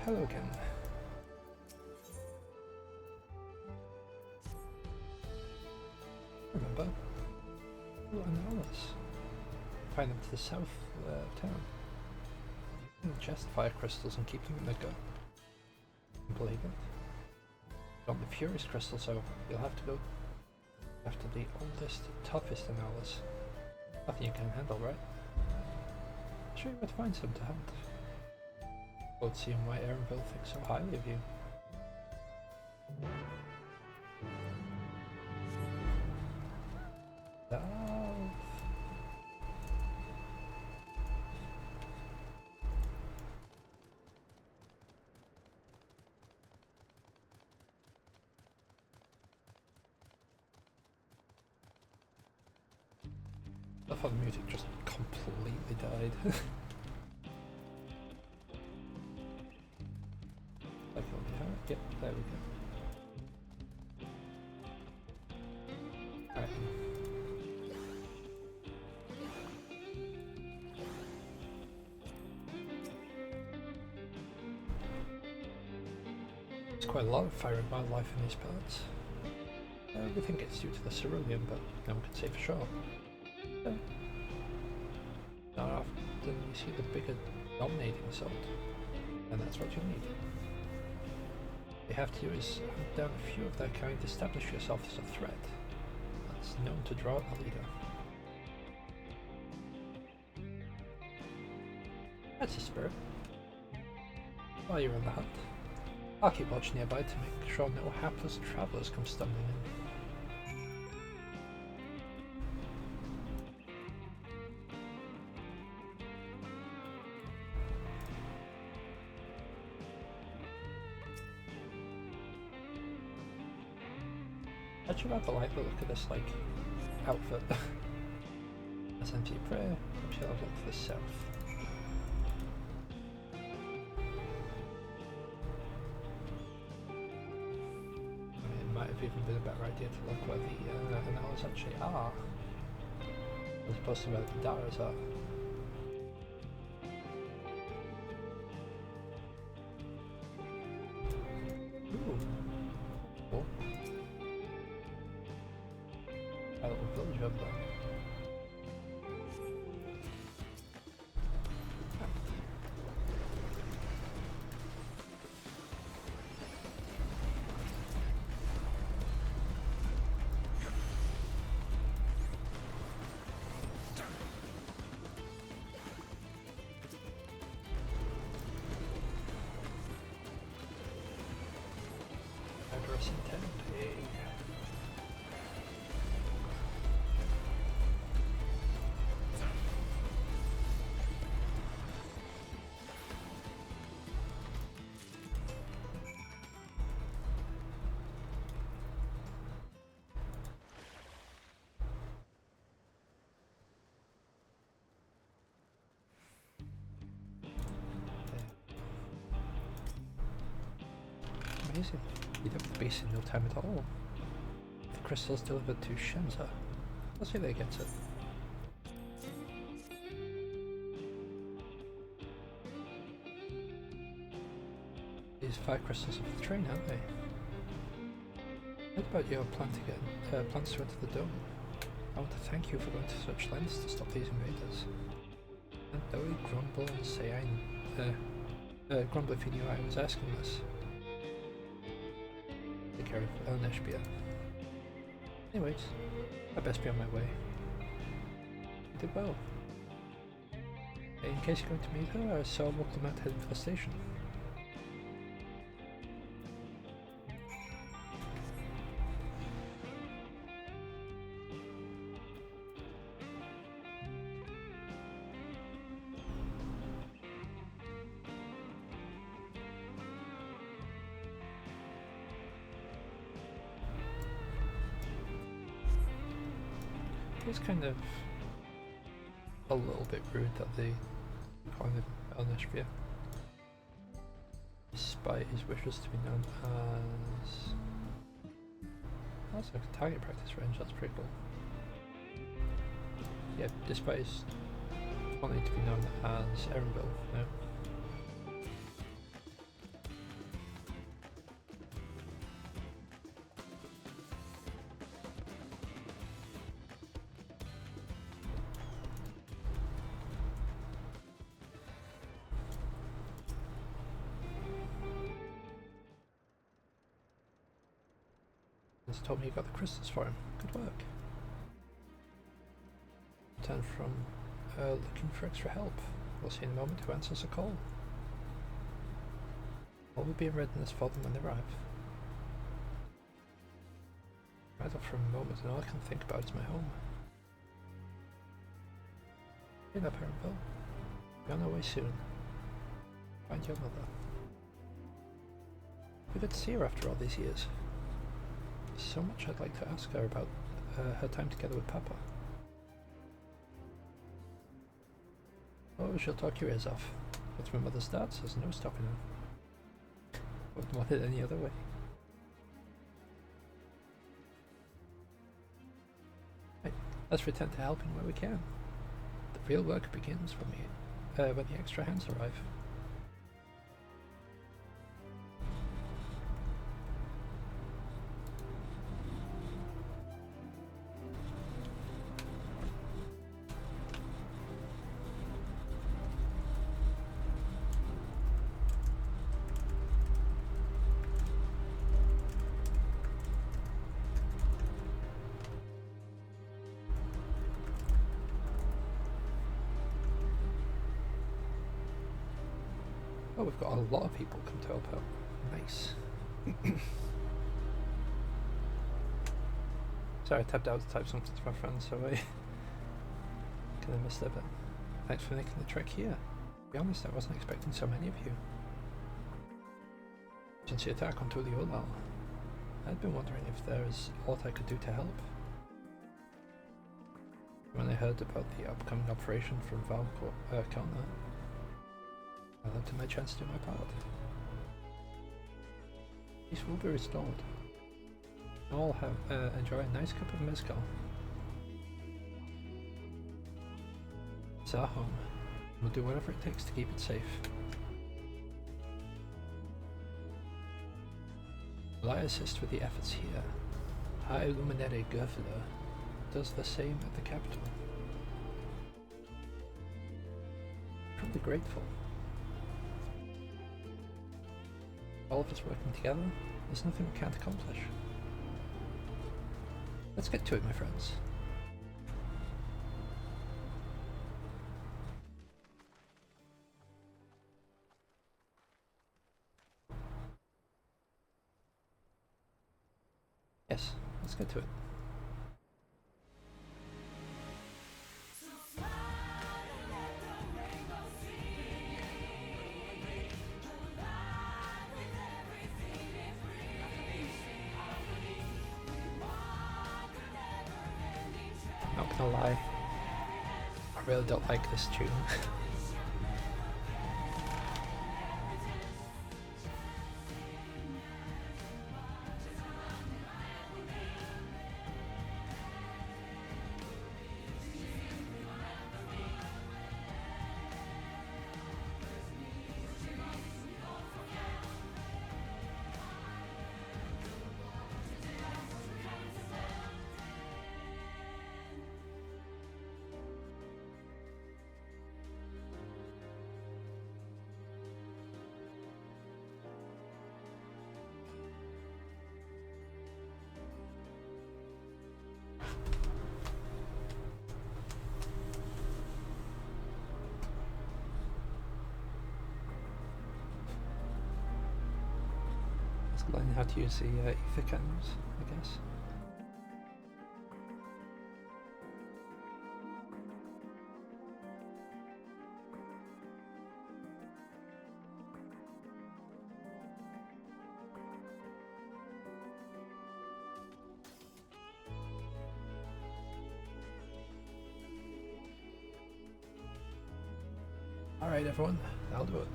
hello again. Remember? Oh, Anolis. Find them to the south of town. Ingest fire crystals and keep them in the gut. Believe it. Got the Furious crystal, so you'll have to go after the oldest, toughest Anolis. Nothing you can't handle, right? I'll show you where to find some to hunt. We'll see why Erenville thinks so highly of you. I thought the music just completely died. Like, yep, there we go. Alright. There's quite a lot of fire and wildlife in these parts. We think it's due to the cerulean, but no one can say for sure. Not often you see the bigger dominating assault, and that's what you need. What you have to do is hunt down a few of their kind, establish yourself as a threat that's known to draw out the leader. That's a spirit. While you're on the hunt, I'll keep watch nearby to make sure no hapless travelers come stumbling in. I'd rather like the look of this, like, outfit. SMT prayer, I'm sure I'll look for the south. I mean, it might have even been a better idea to look where the Anolis actually are, as opposed to where the Daras are. Amazing. You'd have the base in no time at all. The crystals delivered to Shenza. Let's see if they get it. These fire crystals of the train, aren't they? What about your plan to get plans to enter the dome? I want to thank you for going to such lengths to stop these invaders. And though you grumble and say grumble if you knew I was asking this. Take care of Elneshbia. Anyways, I best be on my way. You did well. In case you're going to meet her, I saw Moklomat heading for the station. It's kind of a little bit rude that they call him Elneshbia, despite his wishes to be known as... That's like a target practice range, that's pretty cool. Yeah, despite his wanting to be known as Erenville, no? He's told me you got the crystals for him. Good work. Returned from looking for extra help. We'll see in a moment who answers the call. All will be in readiness for them when they arrive. Right off for a moment and all I can think about is my home. Hey there, Parentville. Be on our way soon. Find your mother. Be good to see her after all these years. There's so much I'd like to ask her about her time together with Papa. Oh, she'll talk your ears off. Once my mother starts, there's no stopping her. Wouldn't want it any other way. Right, let's return to helping where we can. The real work begins when the extra hands arrive. Oh, we've got a lot of people come to help out. Nice. Sorry, I tapped out to type something to my friends, so I kind of missed it, but thanks for making the trek here. To be honest, I wasn't expecting so many of you. Since the attack on Tuuli Ollal, I'd been wondering if there is aught I could do to help. When I heard about the upcoming operation from Valkona, I led to my chance to do my part. Peace will be restored. All have enjoy a nice cup of mezcal. It's our home. We'll do whatever it takes to keep it safe. Will I assist with the efforts here? High Luminary Gerfler does the same at the capital. Truly grateful. All of us working together, there's nothing we can't accomplish. Let's get to it, my friends. Yes, let's get to it. Not gonna lie, I really don't like this tune. Learning how to use the ether cannons, I guess. Alright everyone, that'll do it.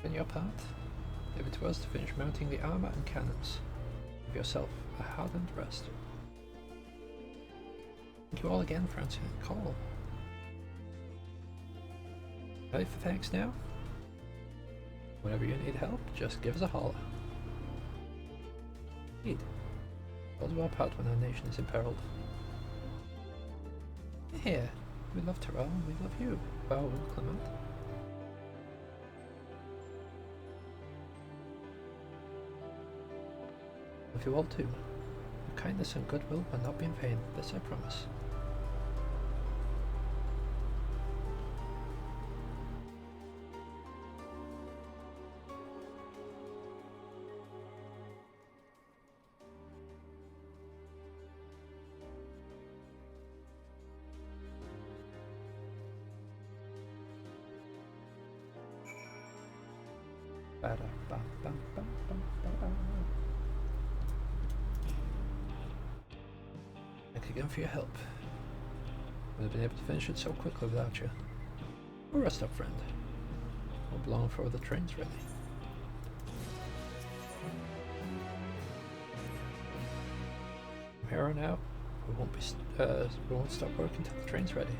On your part, leave it to us to finish mounting the armour and cannons. Give yourself a hard-earned rest. Thank you all again for answering the call. Ready for thanks now? Whenever you need help, just give us a holler. Indeed, we'll do our part when our nation is imperiled. Here, We love Terrell, and we love you. Oh, Clement. Love you all too. Your kindness and goodwill will not be in vain, this I promise. Thank you again for your help. Would have been able to finish it so quickly without you. Well, rest up, friend. Won't be long before the train's ready. From here on out, we won't stop working until the train's ready.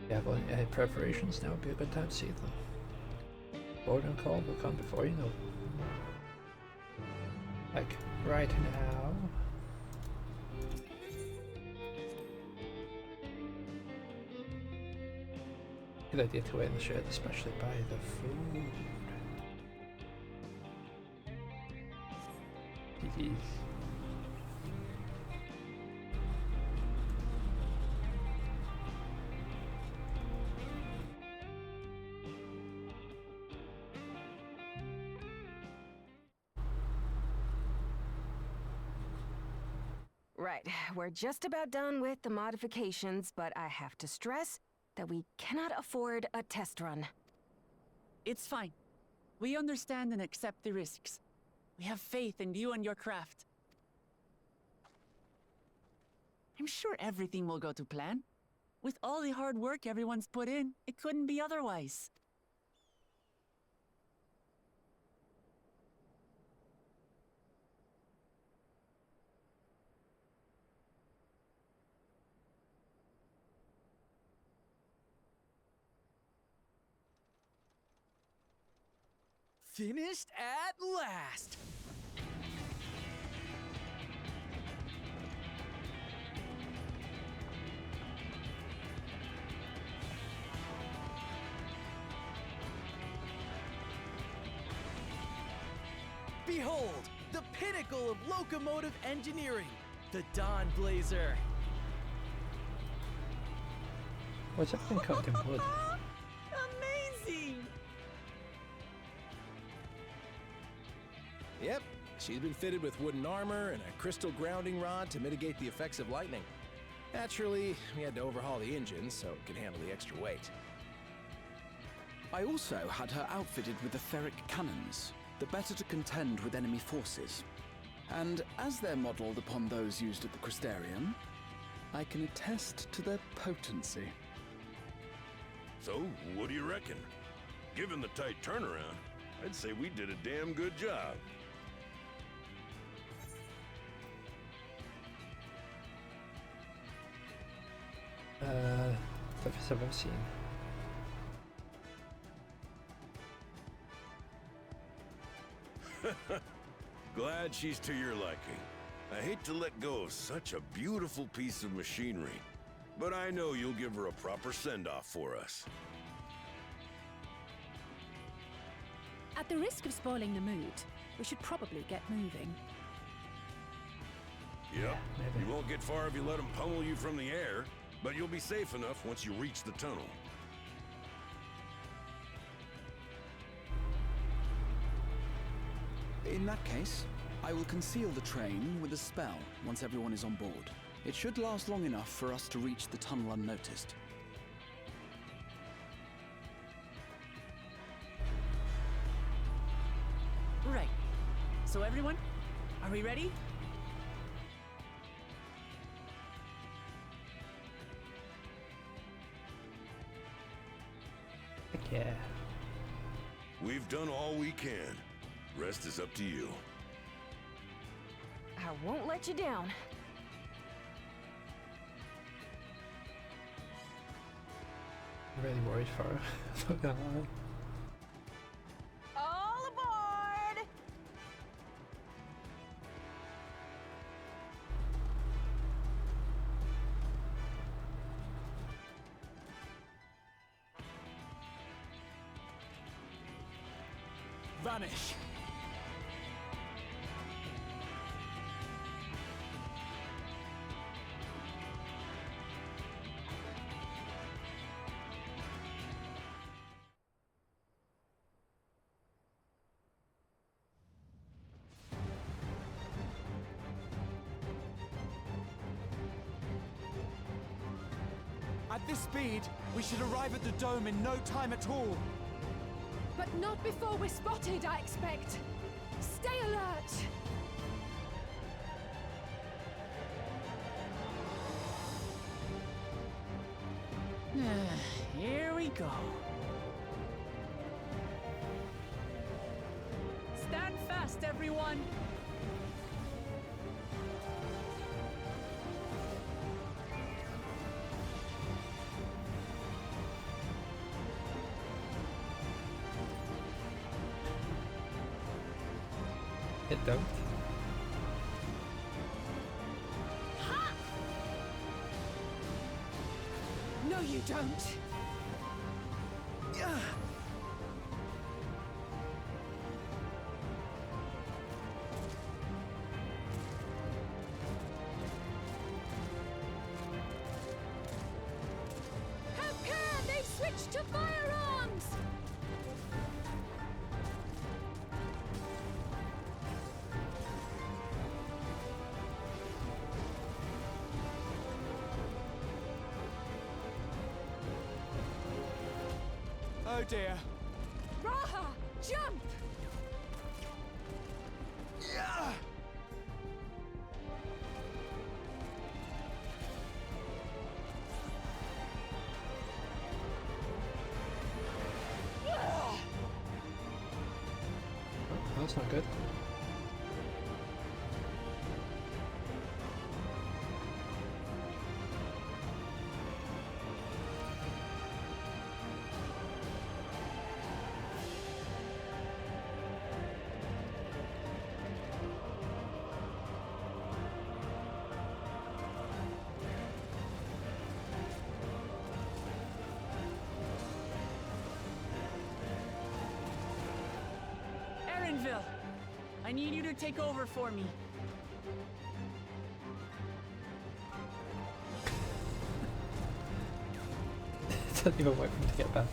If you have any preparations, now would be a good time to see them. Boarding call will come before you know it. Like, right now. Good idea to wait in the shed, especially by the food. Jeez. Right, we're just about done with the modifications, but I have to stress that we cannot afford a test run. It's fine. We understand and accept the risks. We have faith in you and your craft. I'm sure everything will go to plan. With all the hard work everyone's put in, it couldn't be otherwise. Finished at last! Behold, the pinnacle of locomotive engineering, the Dawn Blazer. What's everything covered in wood? Amazing! Yep, she's been fitted with wooden armor and a crystal grounding rod to mitigate the effects of lightning. Naturally, we had to overhaul the engine so it could handle the extra weight. I also had her outfitted with the ferric cannons, the better to contend with enemy forces. And as they're modelled upon those used at the Crystarium, I can attest to their potency. So, what do you reckon? Given the tight turnaround, I'd say we did a damn good job. Toughest I've ever seen. Glad she's to your liking. I hate to let go of such a beautiful piece of machinery, but I know you'll give her a proper send-off for us. At the risk of spoiling the mood, we should probably get moving. Yep, maybe. you won't get far if you let them pummel you from the air, but you'll be safe enough once you reach the tunnel. In that case, I will conceal the train with a spell once everyone is on board. It should last long enough for us to reach the tunnel unnoticed. Right. So everyone, are we ready? Heck yeah. We've done all we can. Rest is up to you. I won't let you down. I'm really worried for her. Not gonna lie. All aboard! vanish. At this speed, we should arrive at the dome in no time at all. But not before we're spotted, I expect. Stay alert! Here we go. Stand fast, everyone! It don't. No, you don't. Have care! They've switched to firearms! Oh dear. Raha! Jump! Oh, that's not good. Erenville, I need you to take over for me. Didn't even wait for him to get back.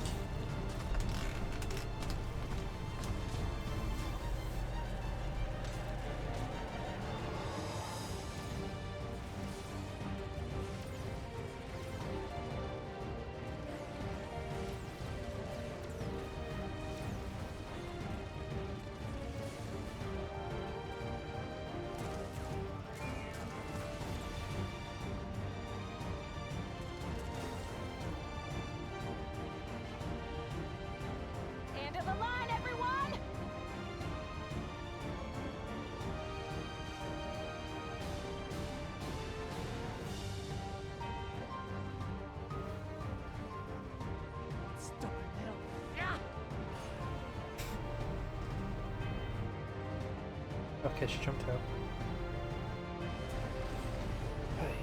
End of the line, everyone! Stop it now. Okay, she jumped out. Ay, ay.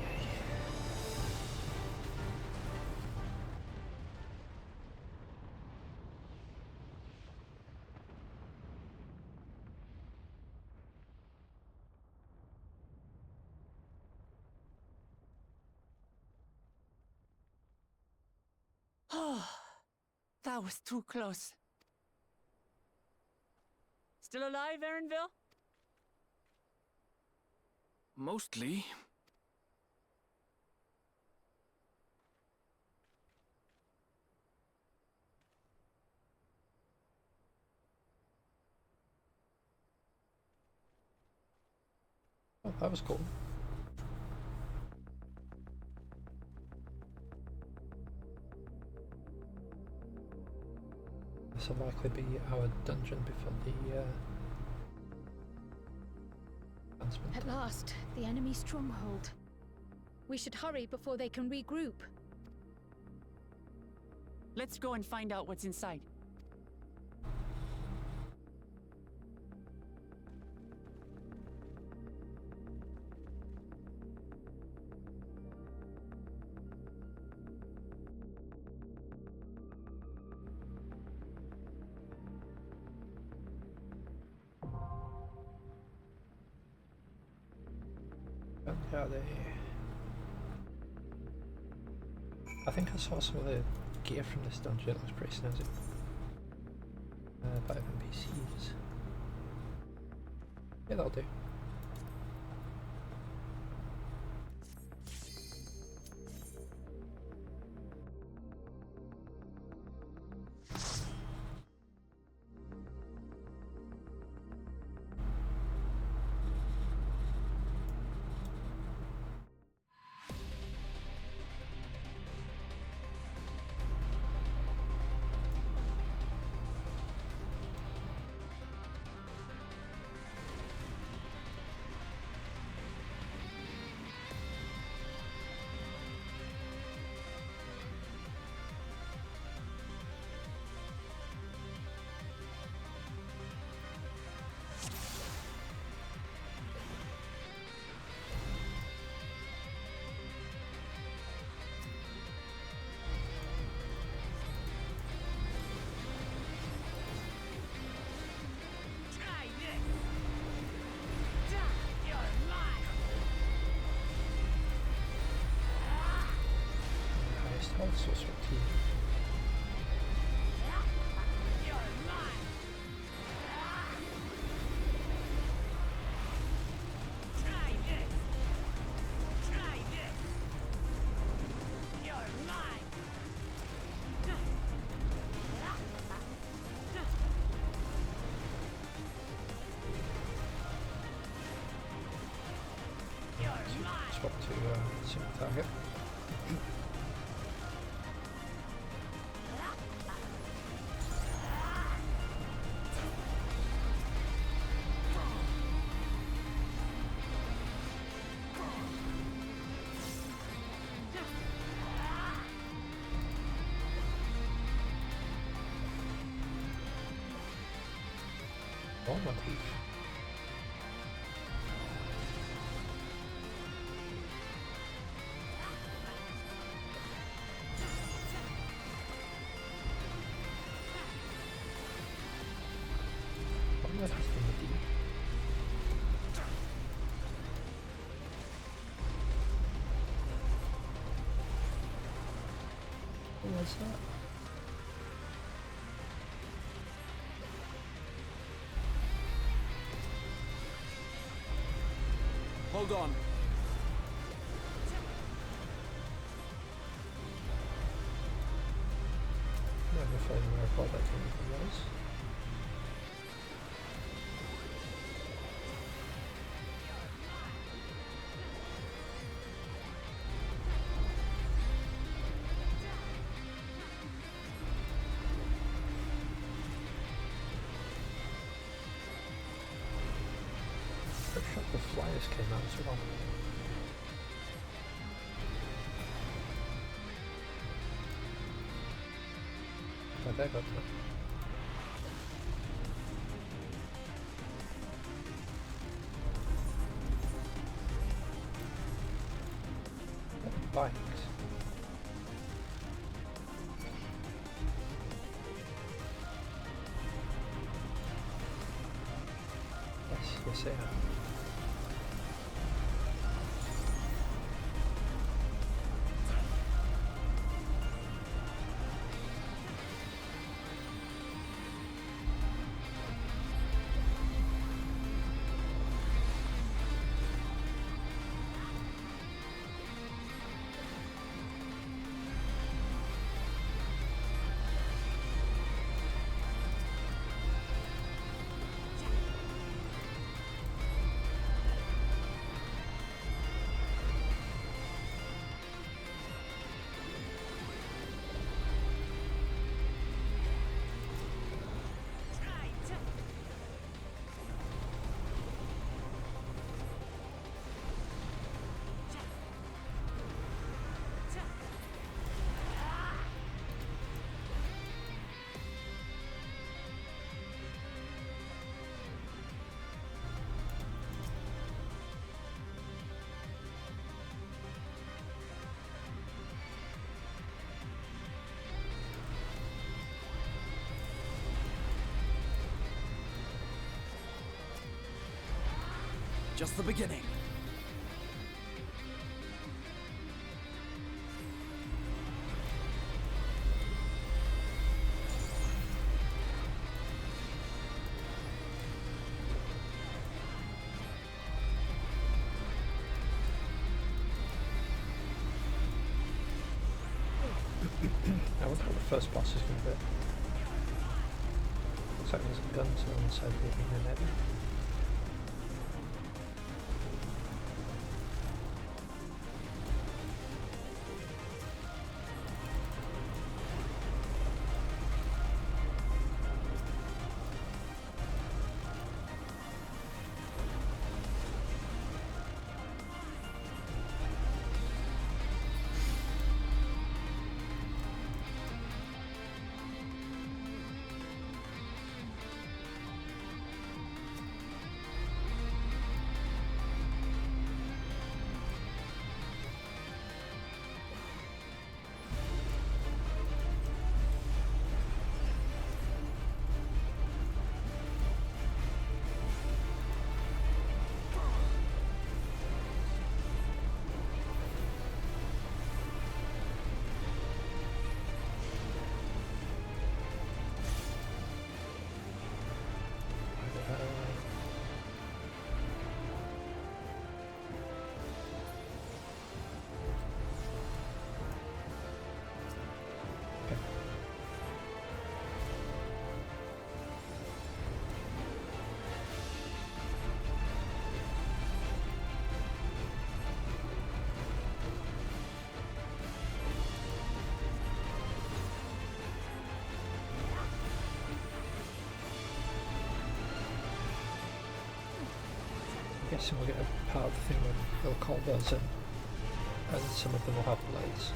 Oh, that was too close. Still alive, Erenville? Mostly. Oh, that was cool. This will likely be our dungeon before the advancement. At last, the enemy stronghold. We should hurry before they can regroup. Let's go and find out what's inside. Yeah, I think I saw some of the gear from this dungeon. It looks pretty snazzy. By NPCs. Yeah, that'll do. Also sort of swap to single target. One motif. One motif in the D. What was that? Hold on. Never fully aware of what that chemical was. Pretty sure the flyers came out as well. But they got them. Bikes. Yes, they are. Just the beginning. I wonder what the first boss is going to be. Looks like there's guns on the side of the arena maybe. I guess we'll get a part of the thing when they'll call those in, and some of them will have blades.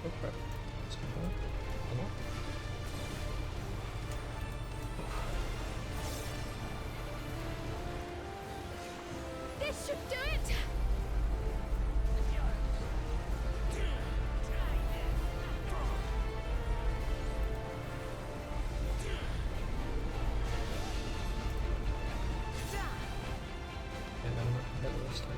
Oh crap. That's not bad. Hello? This should do it! And I'm not gonna hit this time.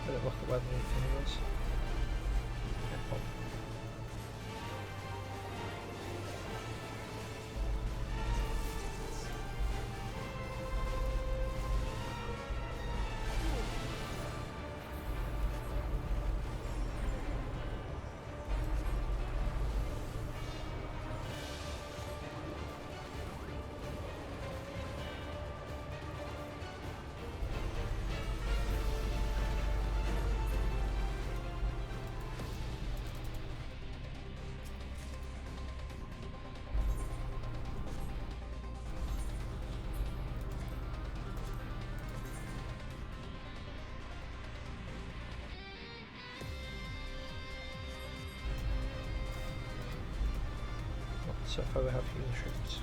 Better look at where the thing was. Oh. So far we have healing ships.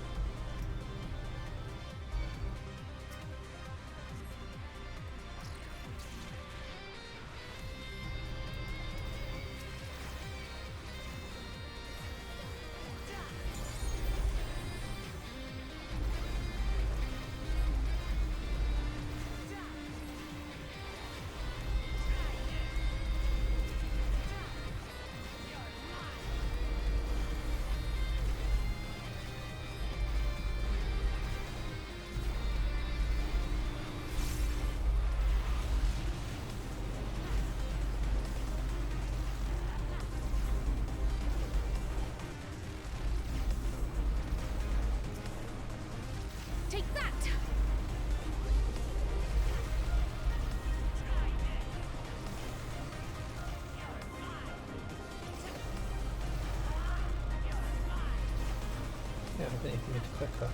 Didn't even need to click that.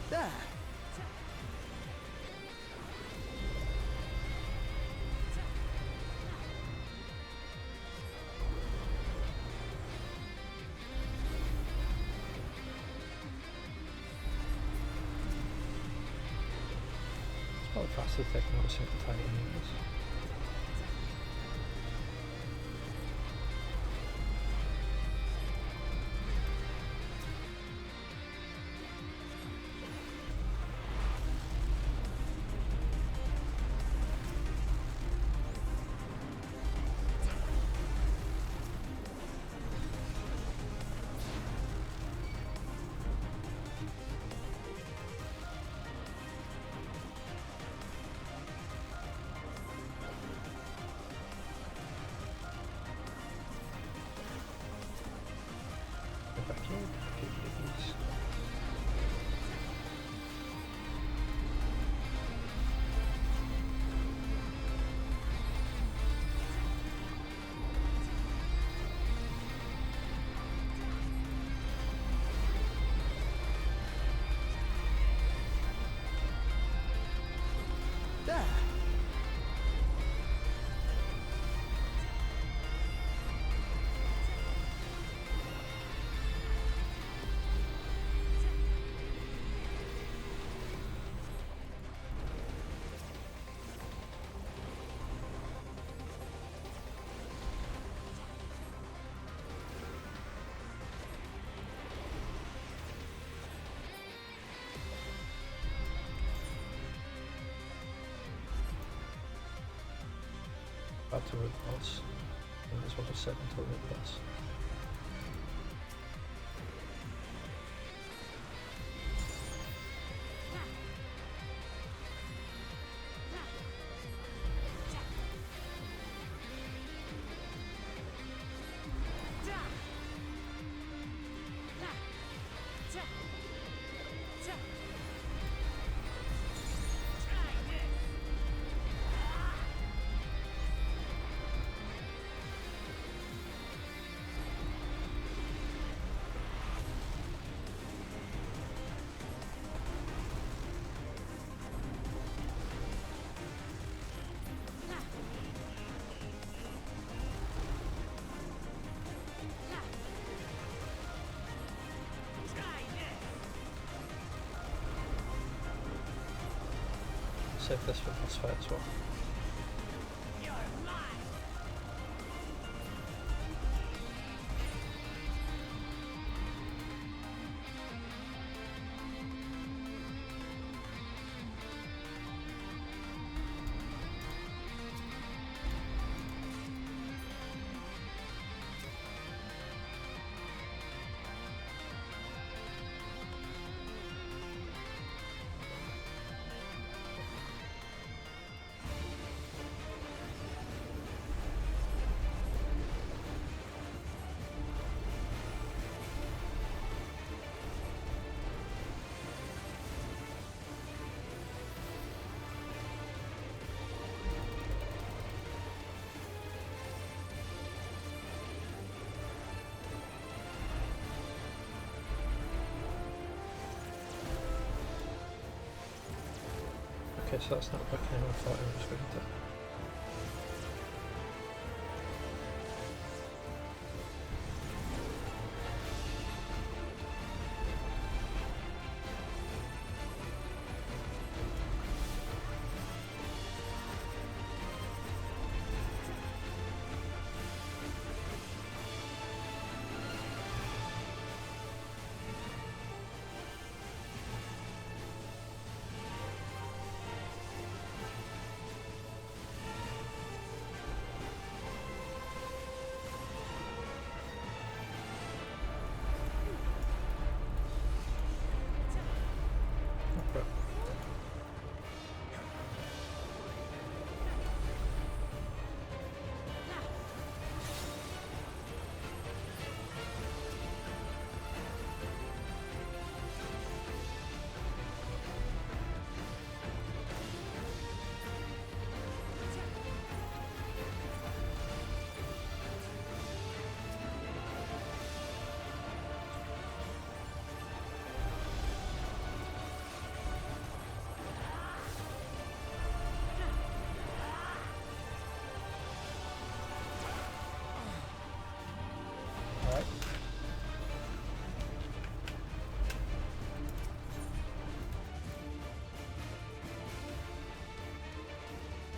There! It's probably faster to take another single tiny units. Back here, keep these. There! About to root boss. I think that's what I said until root boss. Save this for boss fight as well. Okay, so that's not working how I thought it was going to.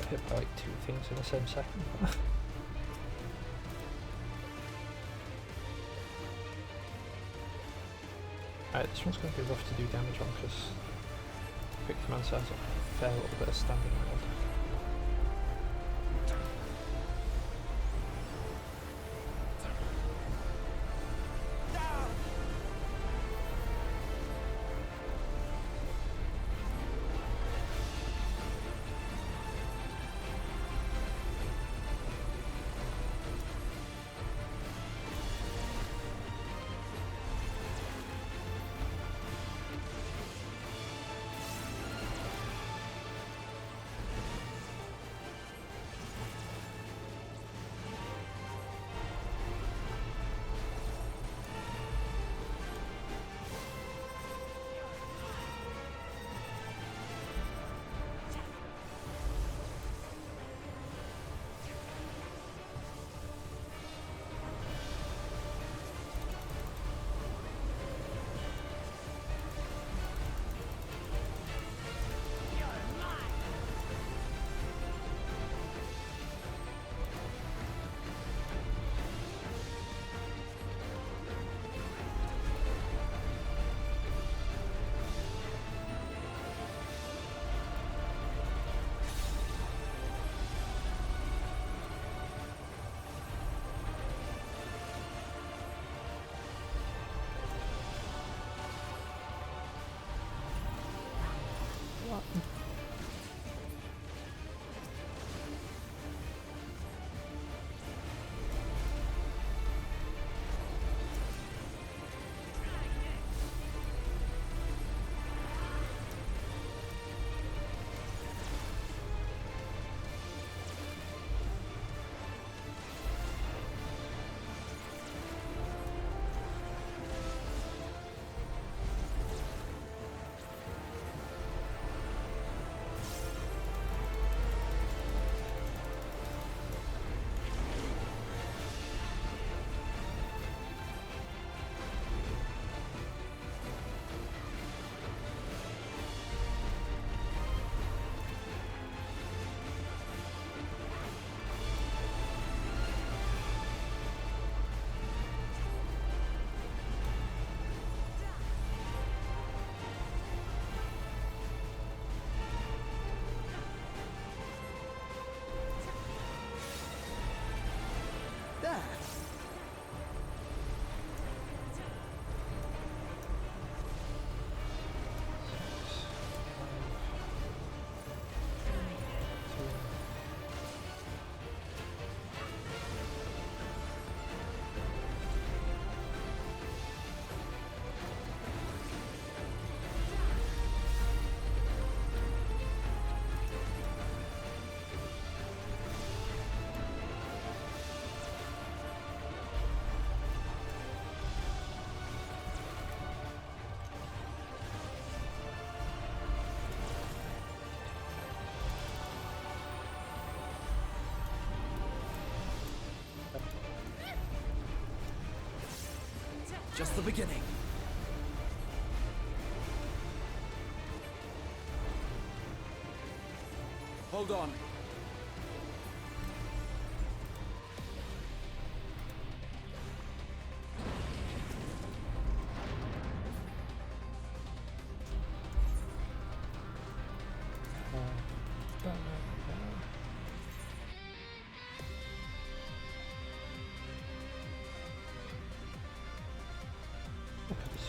hit by like 2 things in the same second. Alright, this one's going to be rough to do damage on because Quick Command has a fair little bit of standing around. Just the beginning. Hold on.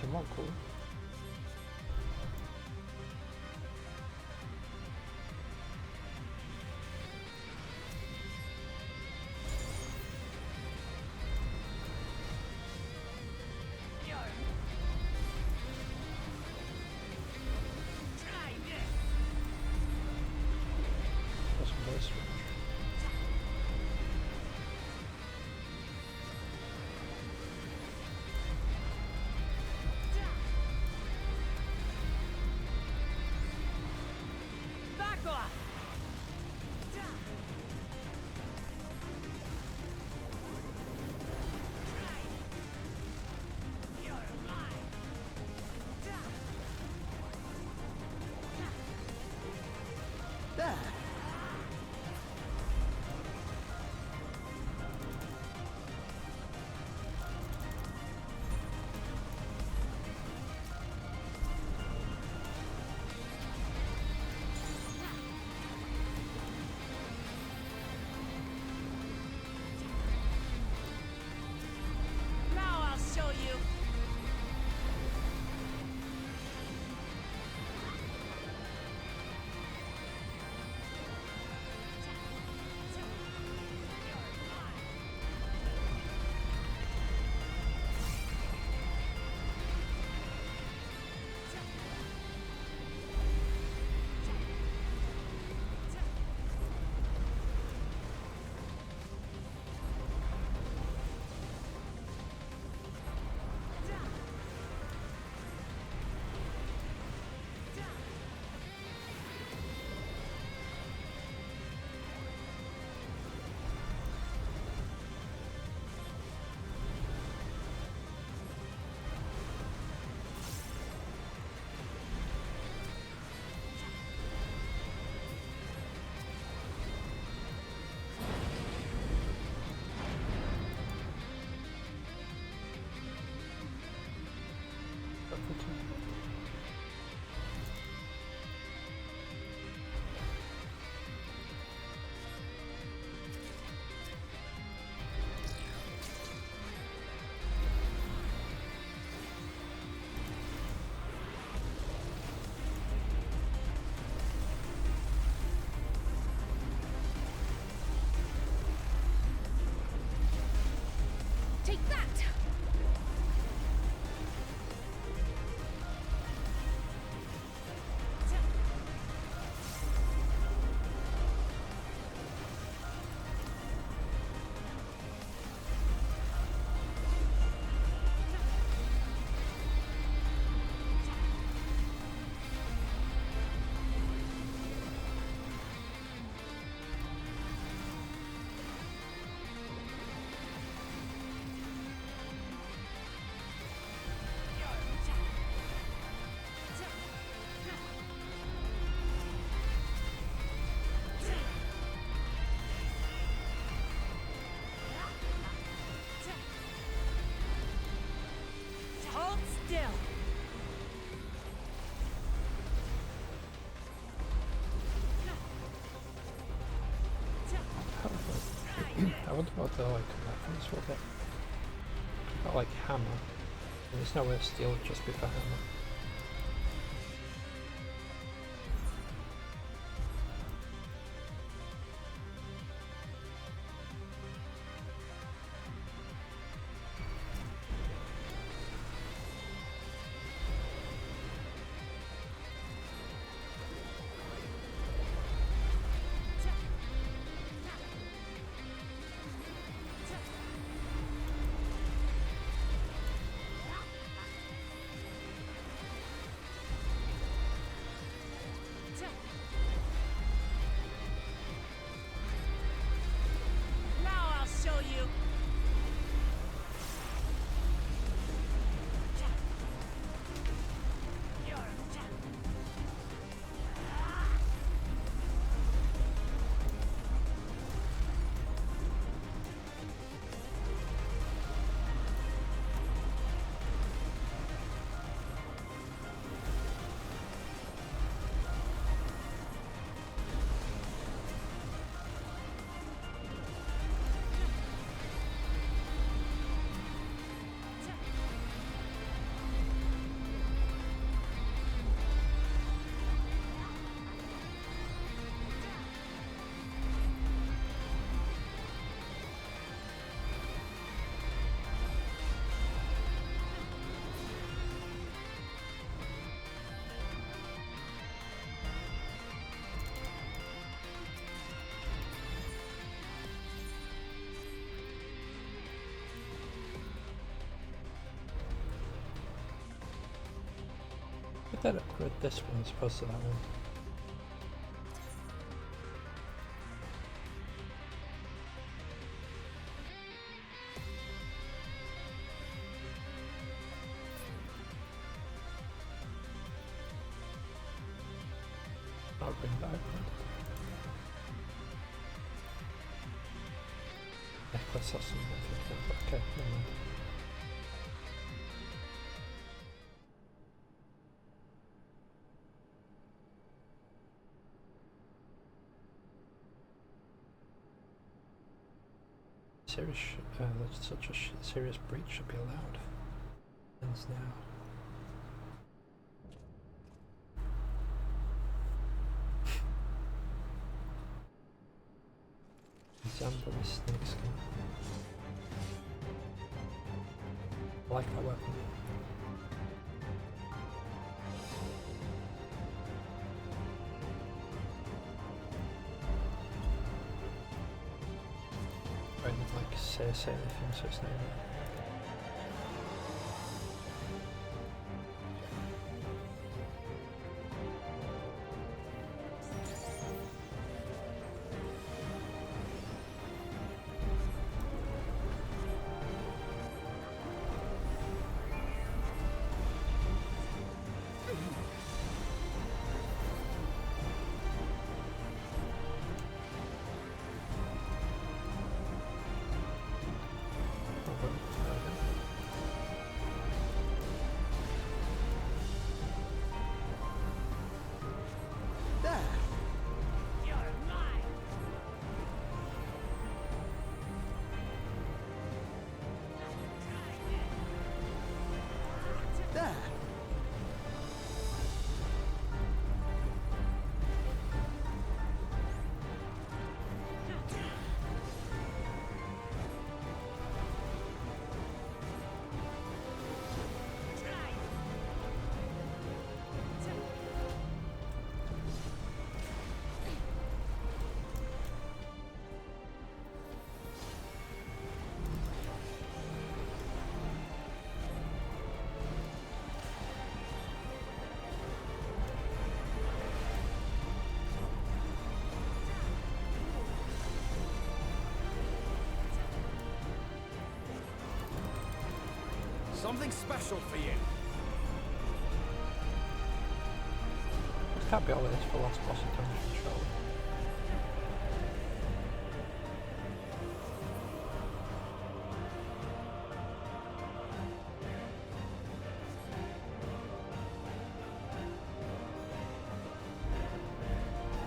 Somewhat cool. That's very strange. wonder what the like weapons will get. Got like hammer. And there's nowhere to steal it just before hammer. Now I'll show you. Put that upgrade this one as opposed to that one. I'll bring that up. Necklace or something. Okay, never mind. Such a serious breach should be allowed. Ends now. Example is snake skin. I like that weapon. I didn't like say anything, so it's not Something special for you. It can't be all it is for last boss of Dungeon, surely.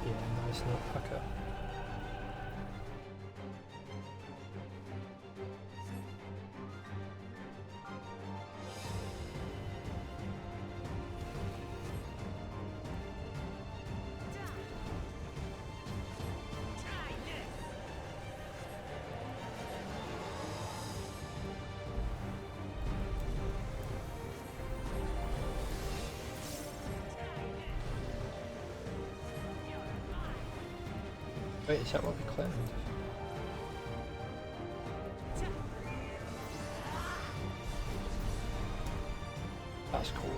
Yeah, no, it's not. Okay. Wait, is that what we claimed? That's cool.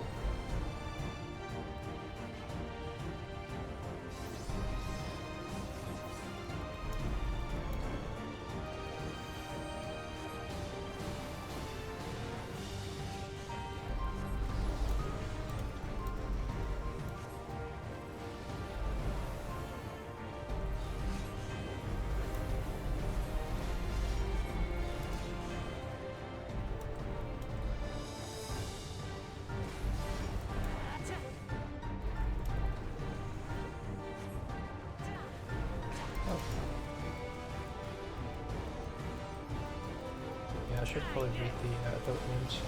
Yeah, I should probably read the adult names.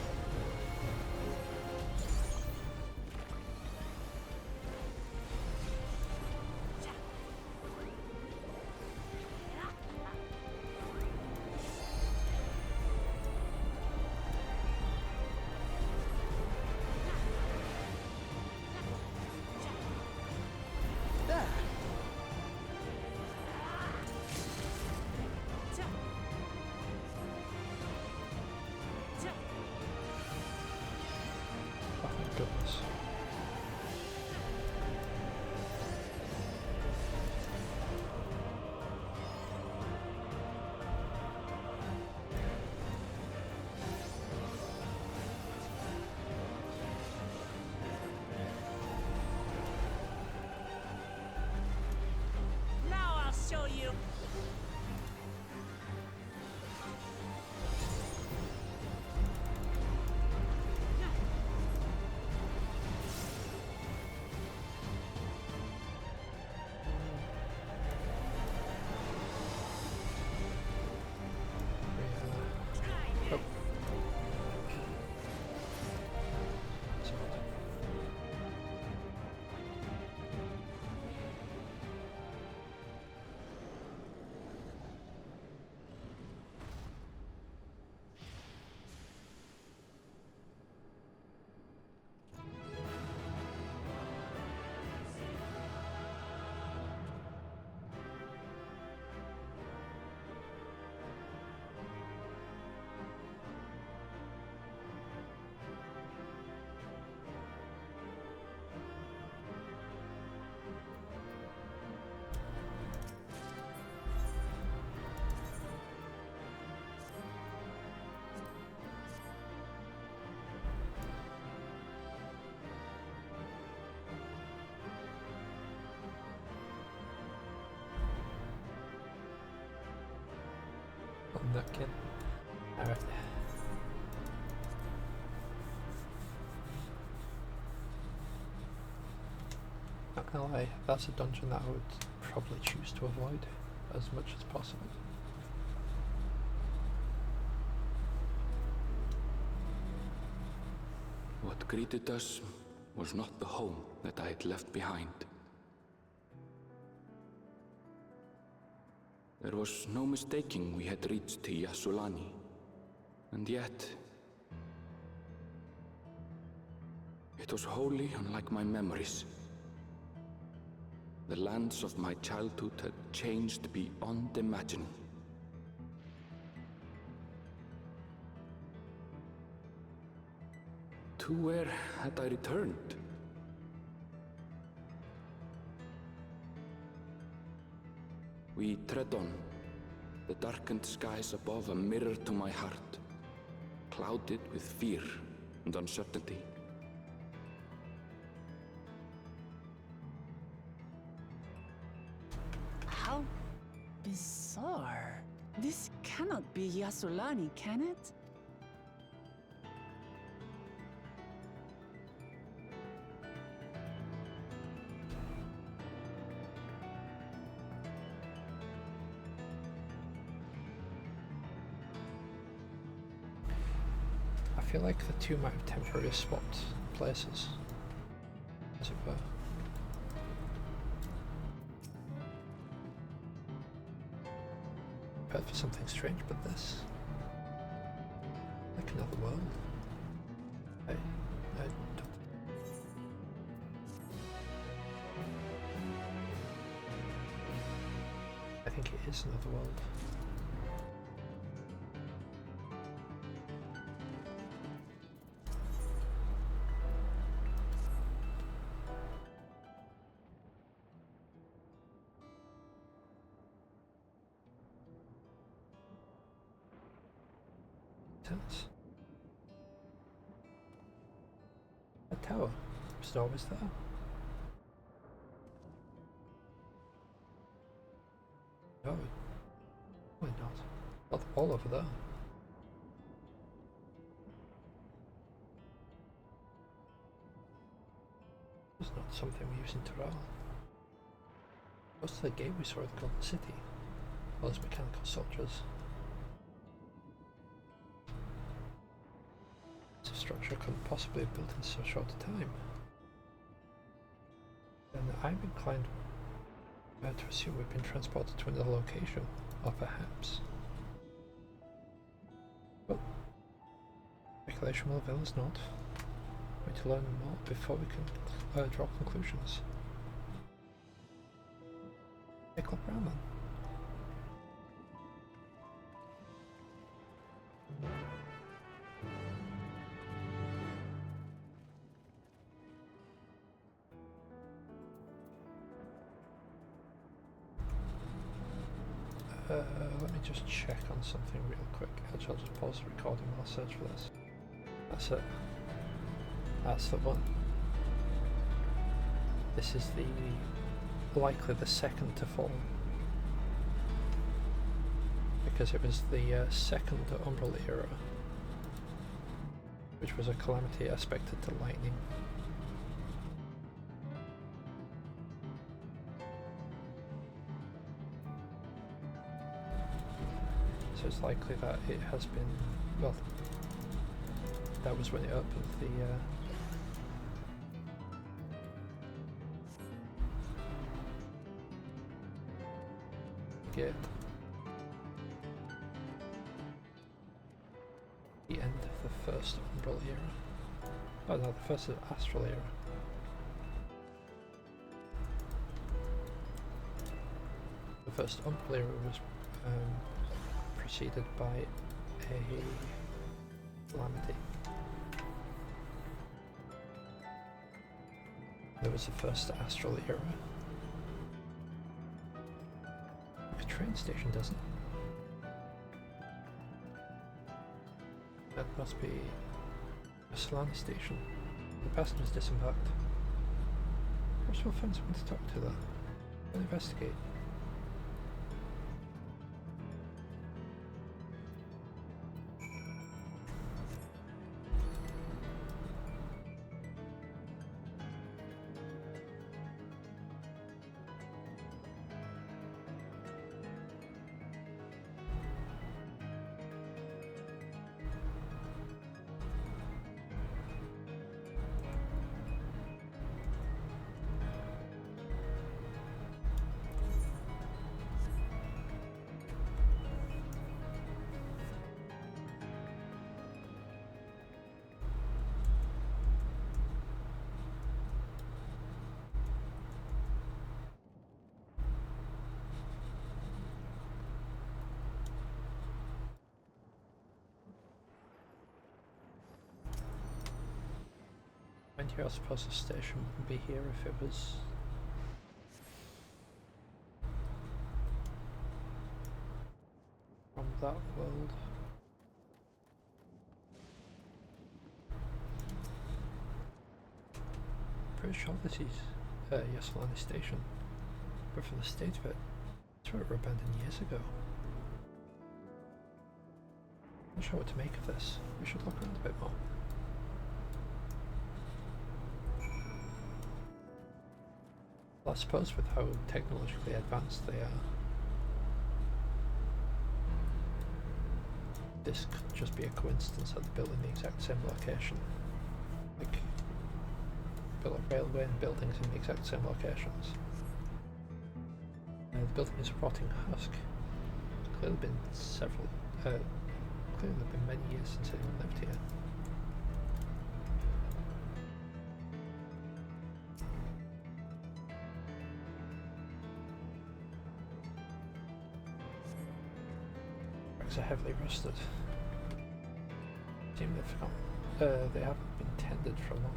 There! Oh my goodness. Now I'll show you. Oh. Sorry. I'm not kidding. Alright. Not gonna lie, that's a dungeon that I would probably choose to avoid as much as possible. What greeted us was not the home that I had left behind. There was no mistaking we had reached Yassulani, and yet it was wholly unlike my memories. The lands of my childhood had changed beyond imagining. To where had I returned? We tread on, the darkened skies above a mirror to my heart, clouded with fear and uncertainty. How bizarre. This cannot be Yassulani, can it? I feel like the two might have temporarily swapped places, as it were. Prepared for something strange, but this, like another world. I don't. is another world. Tense. A tower. Was it always there? No, probably not. Not the wall over there. It's not something we use in Terral. What's the gate we saw at the Golden City? All those mechanical soldiers. This structure couldn't possibly have built in so short a time. Then I'm inclined to assume we've been transported to another location, or perhaps. Well, speculation will avail us not. We need to learn more before we can draw conclusions. Take a look around then. Let me just check on something real quick. Actually, I'll just pause the recording while I search for this. That's it. That's the one. This is likely the second to fall. Because it was the second Umbral era, which was a calamity aspected to lightning. So it's likely that it has been, well, that was when it opened the gate. The end of the first Umbral era. Oh no, the first Astral era. The first Umbral era was preceded by a calamity. There was the first Astral era. Like a train station, doesn't it? That must be a Solana station. The passengers disembarked. Perhaps we'll find someone to talk to there. We'll investigate. And here I suppose the station wouldn't be here if it was from that world. Pretty sure this is Yassilani station, but from the state of it, it's where it were abandoned years ago. Not sure what to make of this. We should look around a bit more. Well, I suppose with how technologically advanced they are, this could just be a coincidence that they're built in the exact same location. Like, built a railway and buildings in the exact same locations. The building is rotting husk. It's clearly been clearly been many years since anyone lived here. strikes are heavily rusted. Seem they've forgotten. They haven't been tended for a long while.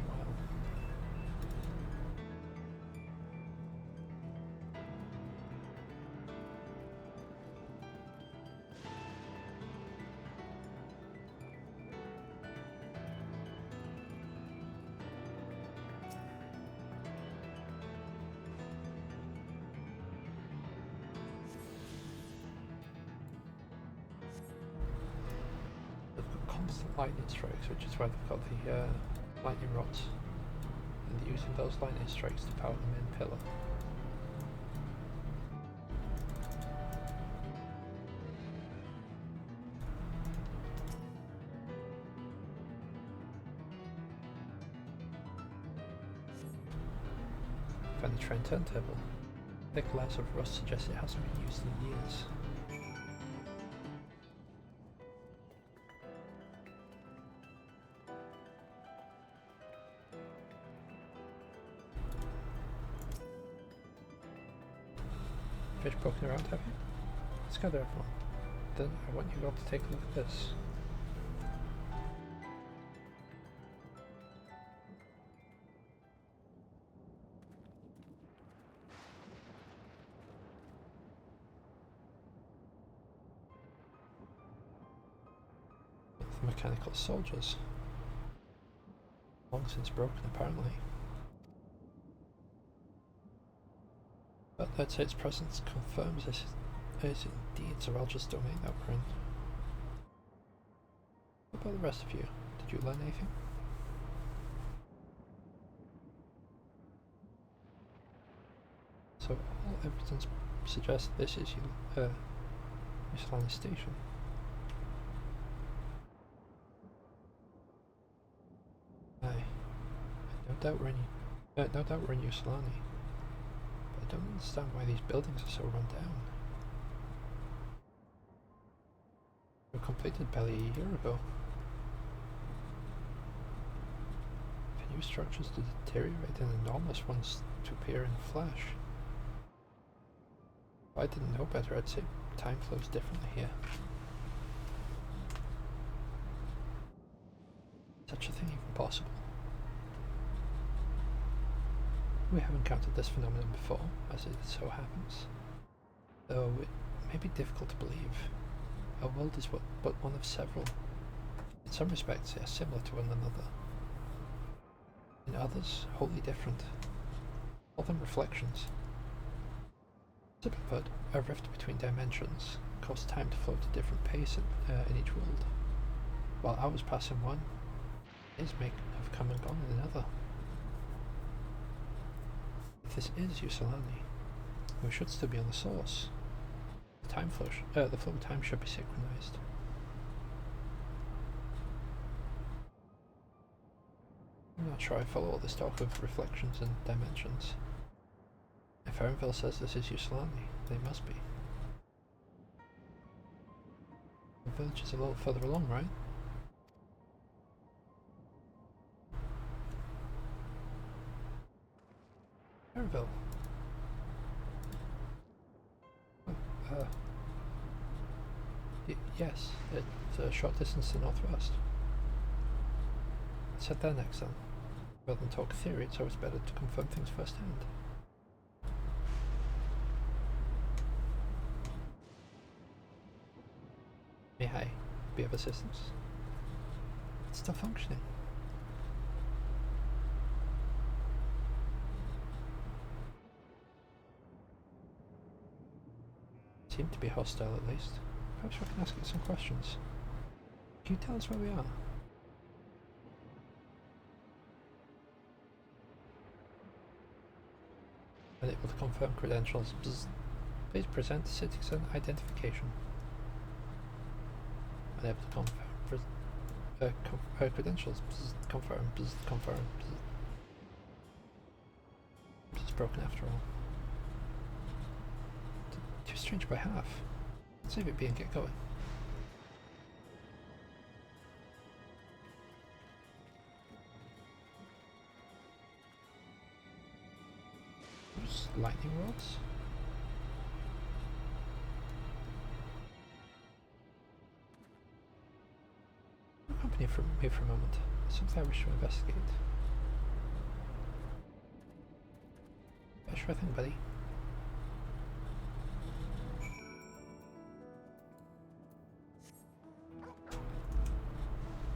Constant lightning strikes, which is why they've got the lightning rods, and they're using those lightning strikes to power the main pillar. Find the train turntable. Thick layers of rust suggest it hasn't been used in years. Fish poking around, have you? Let's gather everyone. Then I want you all to take a look at this. The mechanical soldiers. Long since broken, apparently. But I'd say its presence confirms this is indeed Zeralja's domain that we're in. What about the rest of you? Did you learn anything? So all evidence suggests this is Ysulani Station. Aye. No doubt we're in Ysulani. I don't understand why these buildings are so run down. They were completed barely a year ago. For new structures to deteriorate and enormous ones to appear in a flash. If I didn't know better, I'd say time flows differently here. Such a thing even possible? We have encountered this phenomenon before, as it so happens, though it may be difficult to believe. Our world is but one of several. In some respects they are similar to one another. In others, wholly different. All them reflections. Simply put, a rift between dimensions causes time to flow at a different pace in each world, while ours pass in one, his may have come and gone in another. If this is Ysulani, we should still be on the source. The the flow of time should be synchronized. I'm not sure I follow all this talk of reflections and dimensions. If Erenville says this is Ysulani, they must be. The village is a little further along, right? Erenville. Yes, it's a short distance to the northwest. Let's head there next then. Rather than talk theory, it's always better to confirm things firsthand. May I be of assistance? It's still functioning. Seem to be hostile at least. Perhaps we can ask it some questions. Can you tell us where we are? Unable to confirm credentials. Bzz. Please present citizen identification. Unable to confirm credentials. Bzz. Confirm. Bzz. Confirm. Bzz. It's broken after all. Too strange by half. Save it be and get going. Those lightning rods? continue from me for a moment. There's something I wish to investigate. Yeah, sure thing, buddy.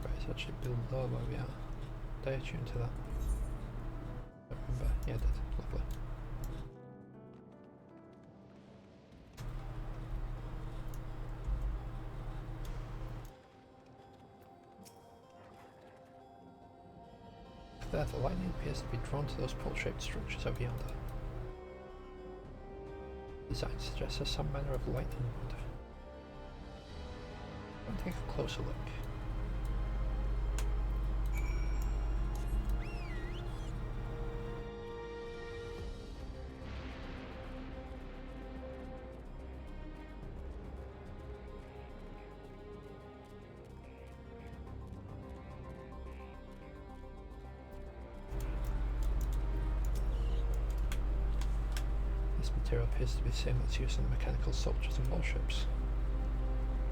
Right, it's actually below where we are. Did I attune to that? I don't remember. Yeah, I did. Lovely. There, the lightning appears to be drawn to those pole-shaped structures over yonder. The design suggests some manner of lightning rod. I'll take a closer look. Material appears to be the same that's used in the mechanical soldiers and warships.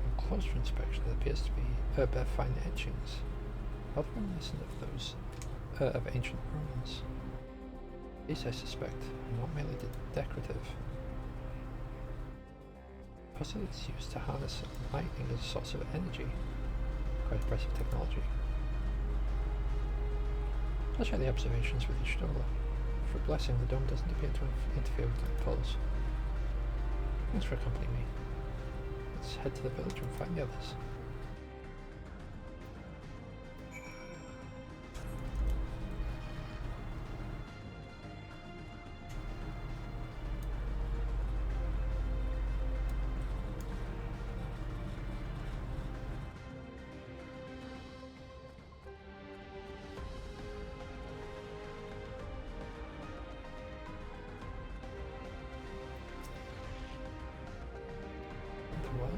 On closer inspection, it appears to be bare fine etchings, rather reminiscent of those of ancient ruins. These, I suspect, are not merely decorative. Possibly it's used to harness lightning as a source of energy. Quite impressive technology. I'll share the observations with you shortly. For a blessing, the dome doesn't appear to interfere with the poles. Thanks for accompanying me. Let's head to the village and find the others. What?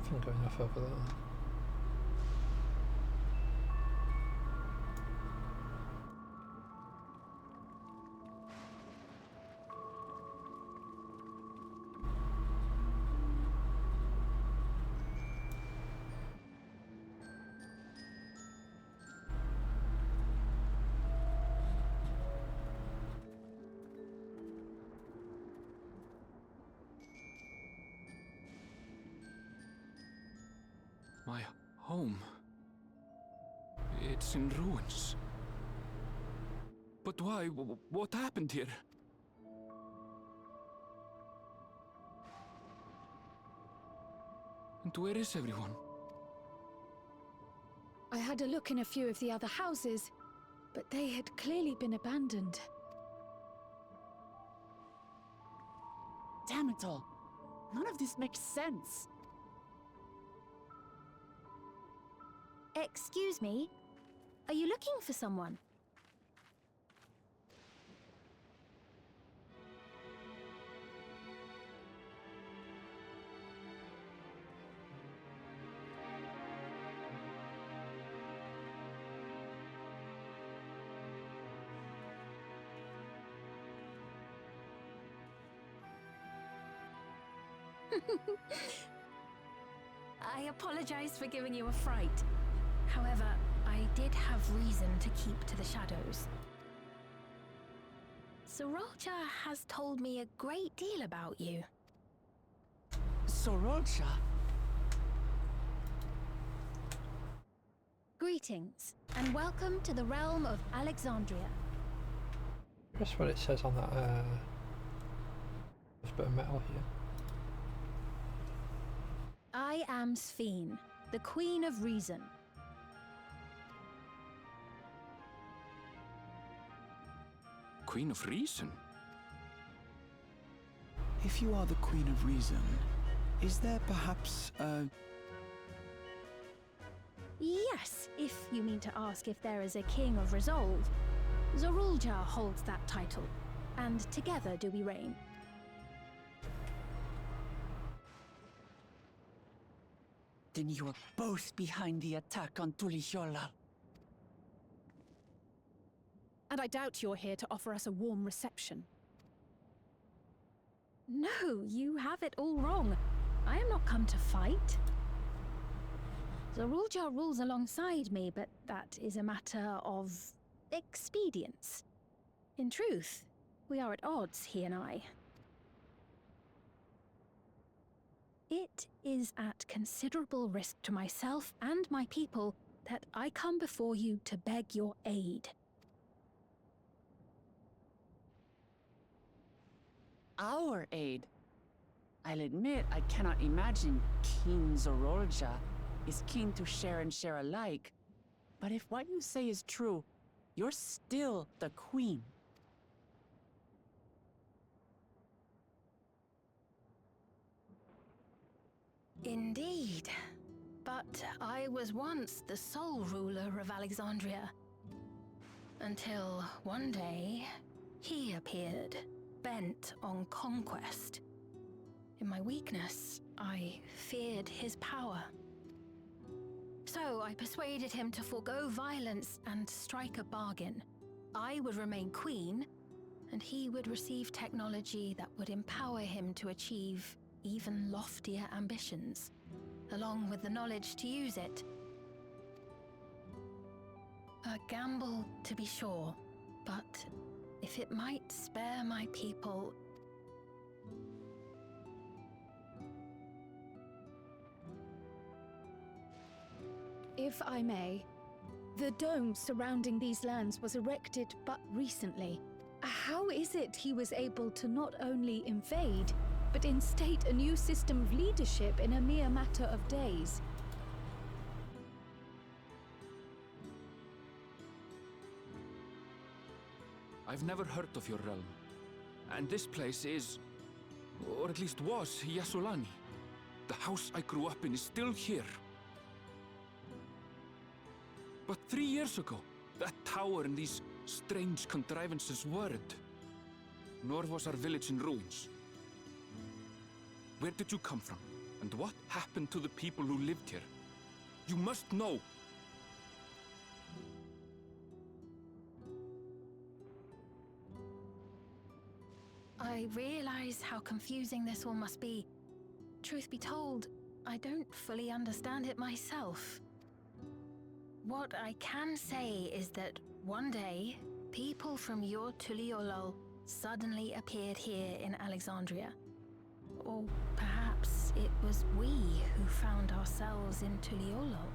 Something going off over there. My home. It's in ruins. But why? What happened here? And where is everyone? I had a look in a few of the other houses, but they had clearly been abandoned. Damn it all. None of this makes sense. Excuse me? Are you looking for someone? I apologize for giving you a fright. However, I did have reason to keep to the shadows. Sorolcha has told me a great deal about you. Sorolcha? Greetings, and welcome to the realm of Alexandria. Just what it says on that, there's a bit of metal here. I am Sphene, the Queen of Reason. Queen of Reason? If you are the Queen of Reason, is there perhaps a... Yes, if you mean to ask if there is a King of Resolve. Zorulja holds that title, and together do we reign. Then you were both behind the attack on Tuliyollal. And I doubt you're here to offer us a warm reception. No, you have it all wrong. I am not come to fight. Zorulja rules alongside me, but that is a matter of expedience. In truth, we are at odds, he and I. It is at considerable risk to myself and my people that I come before you to beg your aid. Our aid? I'll admit I cannot imagine King Zorulja is keen to share and share alike. But if what you say is true, you're still the queen. Indeed. But I was once the sole ruler of Alexandria. Until one day, he appeared, bent on conquest. In my weakness, I feared his power. So I persuaded him to forego violence and strike a bargain. I would remain queen, and he would receive technology that would empower him to achieve even loftier ambitions, along with the knowledge to use it. A gamble, to be sure, but if it might spare my people... If I may, the dome surrounding these lands was erected but recently. How is it he was able to not only invade, but instate a new system of leadership in a mere matter of days? I've never heard of your realm. And this place is, or at least was, Yassolani. The house I grew up in is still here. But 3 years ago, that tower and these strange contrivances weren't. Nor was our village in ruins. Where did you come from? And what happened to the people who lived here? You must know! I realize how confusing this all must be. Truth be told, I don't fully understand it myself. What I can say is that one day, people from your Tuliyollal suddenly appeared here in Alexandria. Or perhaps it was we who found ourselves in Tuliyollal.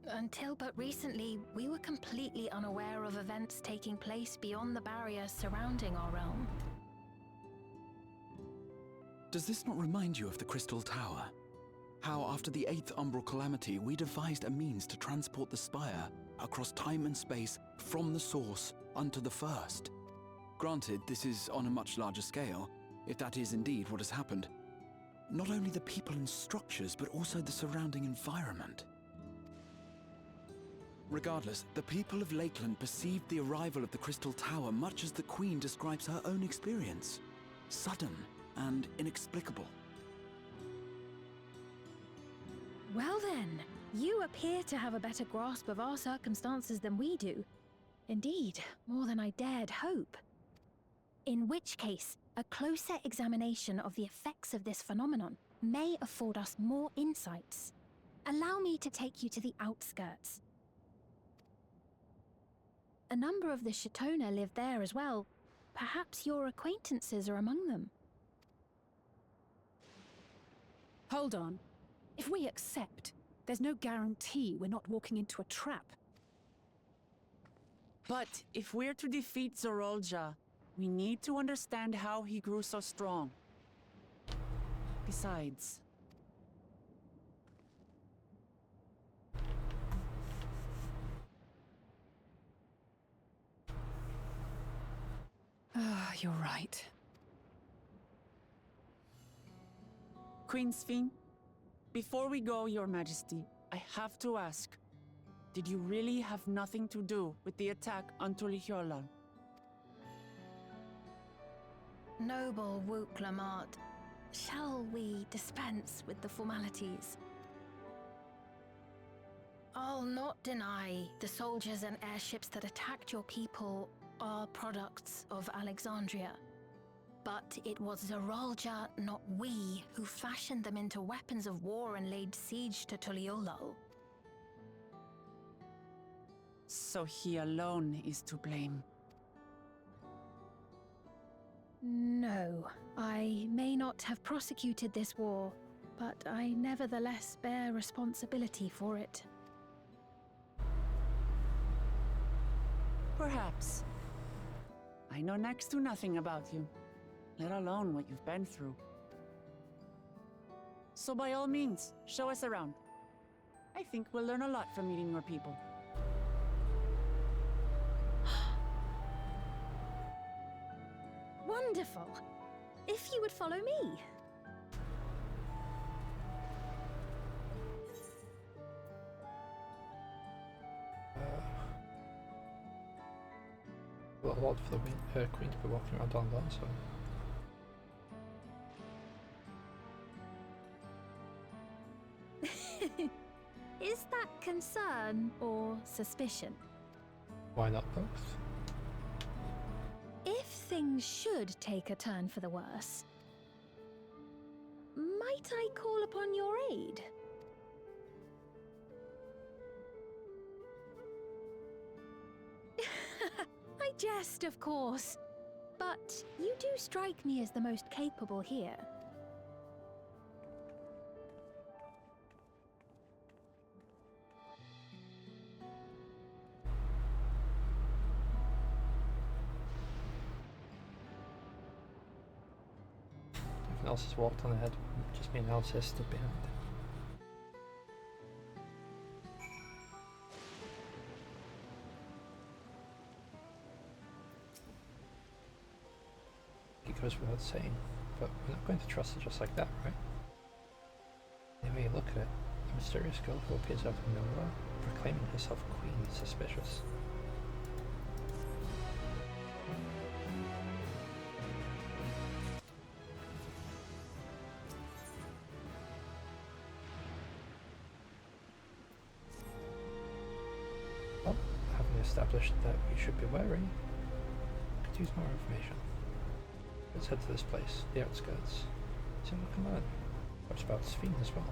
Until but recently, we were completely unaware of events taking place beyond the barrier surrounding our realm. Does this not remind you of the Crystal Tower? How after the 8th Umbral Calamity, we devised a means to transport the Spire across time and space from the source unto the First. Granted, this is on a much larger scale, if that is indeed what has happened. Not only the people and structures, but also the surrounding environment. Regardless, the people of Lakeland perceived the arrival of the Crystal Tower much as the Queen describes her own experience. Sudden and inexplicable. Well then, you appear to have a better grasp of our circumstances than we do. Indeed, more than I dared hope. In which case, a closer examination of the effects of this phenomenon may afford us more insights. Allow me to take you to the outskirts. A number of the Shitona live there as well. Perhaps your acquaintances are among them. Hold on. If we accept, there's no guarantee we're not walking into a trap. But if we're to defeat Zorulja, we need to understand how he grew so strong. Besides... You're right. Queen Sphene, before we go, Your Majesty, I have to ask, did you really have nothing to do with the attack on Tuliyollal? Noble Wook Lamart, shall we dispense with the formalities? I'll not deny the soldiers and airships that attacked your people are products of Alexandria. But it was Zeralja, not we, who fashioned them into weapons of war and laid siege to Tuliolo. So he alone is to blame. No, I may not have prosecuted this war, but I nevertheless bear responsibility for it. Perhaps. I know next to nothing about you, let alone what you've been through. So by all means, show us around. I think we'll learn a lot from meeting your people. Wonderful! If you would follow me. Well, a lot for the Queen to be walking around on that, so... Is that concern or suspicion? Why not both? If things should take a turn for the worse, might I call upon your aid? I jest, of course, but you do strike me as the most capable here. Everyone else has walked on ahead, just me and Alice has stood behind. It goes without saying, but we're not going to trust it just like that, right? The way you look at it, the mysterious girl who appears out of nowhere, proclaiming herself queen, is suspicious. Well, having established that we should be wary, we could use more information. Let's head to this place, the outskirts. See what we can learn. Perhaps about Sphene as well.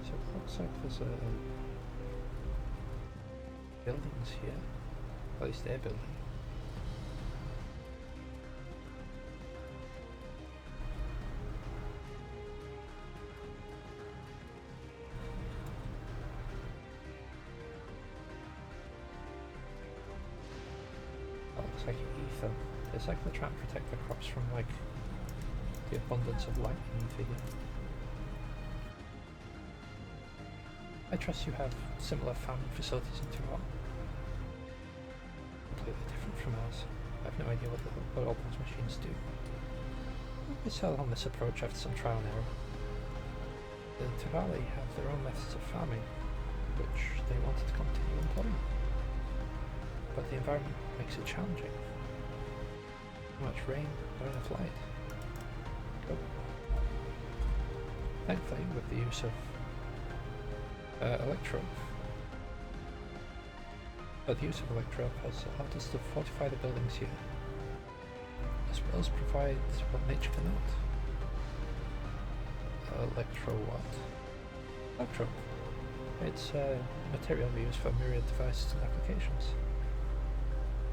So it looks like there's buildings here. At least they're building. Like ether. It's like they're trying to protect the crops from like the abundance of lightning ether here. I trust you have similar farming facilities in Tural. Completely different from ours. I have no idea what all those machines do. We settled on this approach after some trial and error. The Turali have their own methods of farming, which they wanted to continue employing. But the environment makes it challenging. Too much rain, not enough light. Go. Thankfully, with the use of Electrope, has allowed us to fortify the buildings here, as well as provide what nature cannot. Electrope. It's a material we use for myriad devices and applications.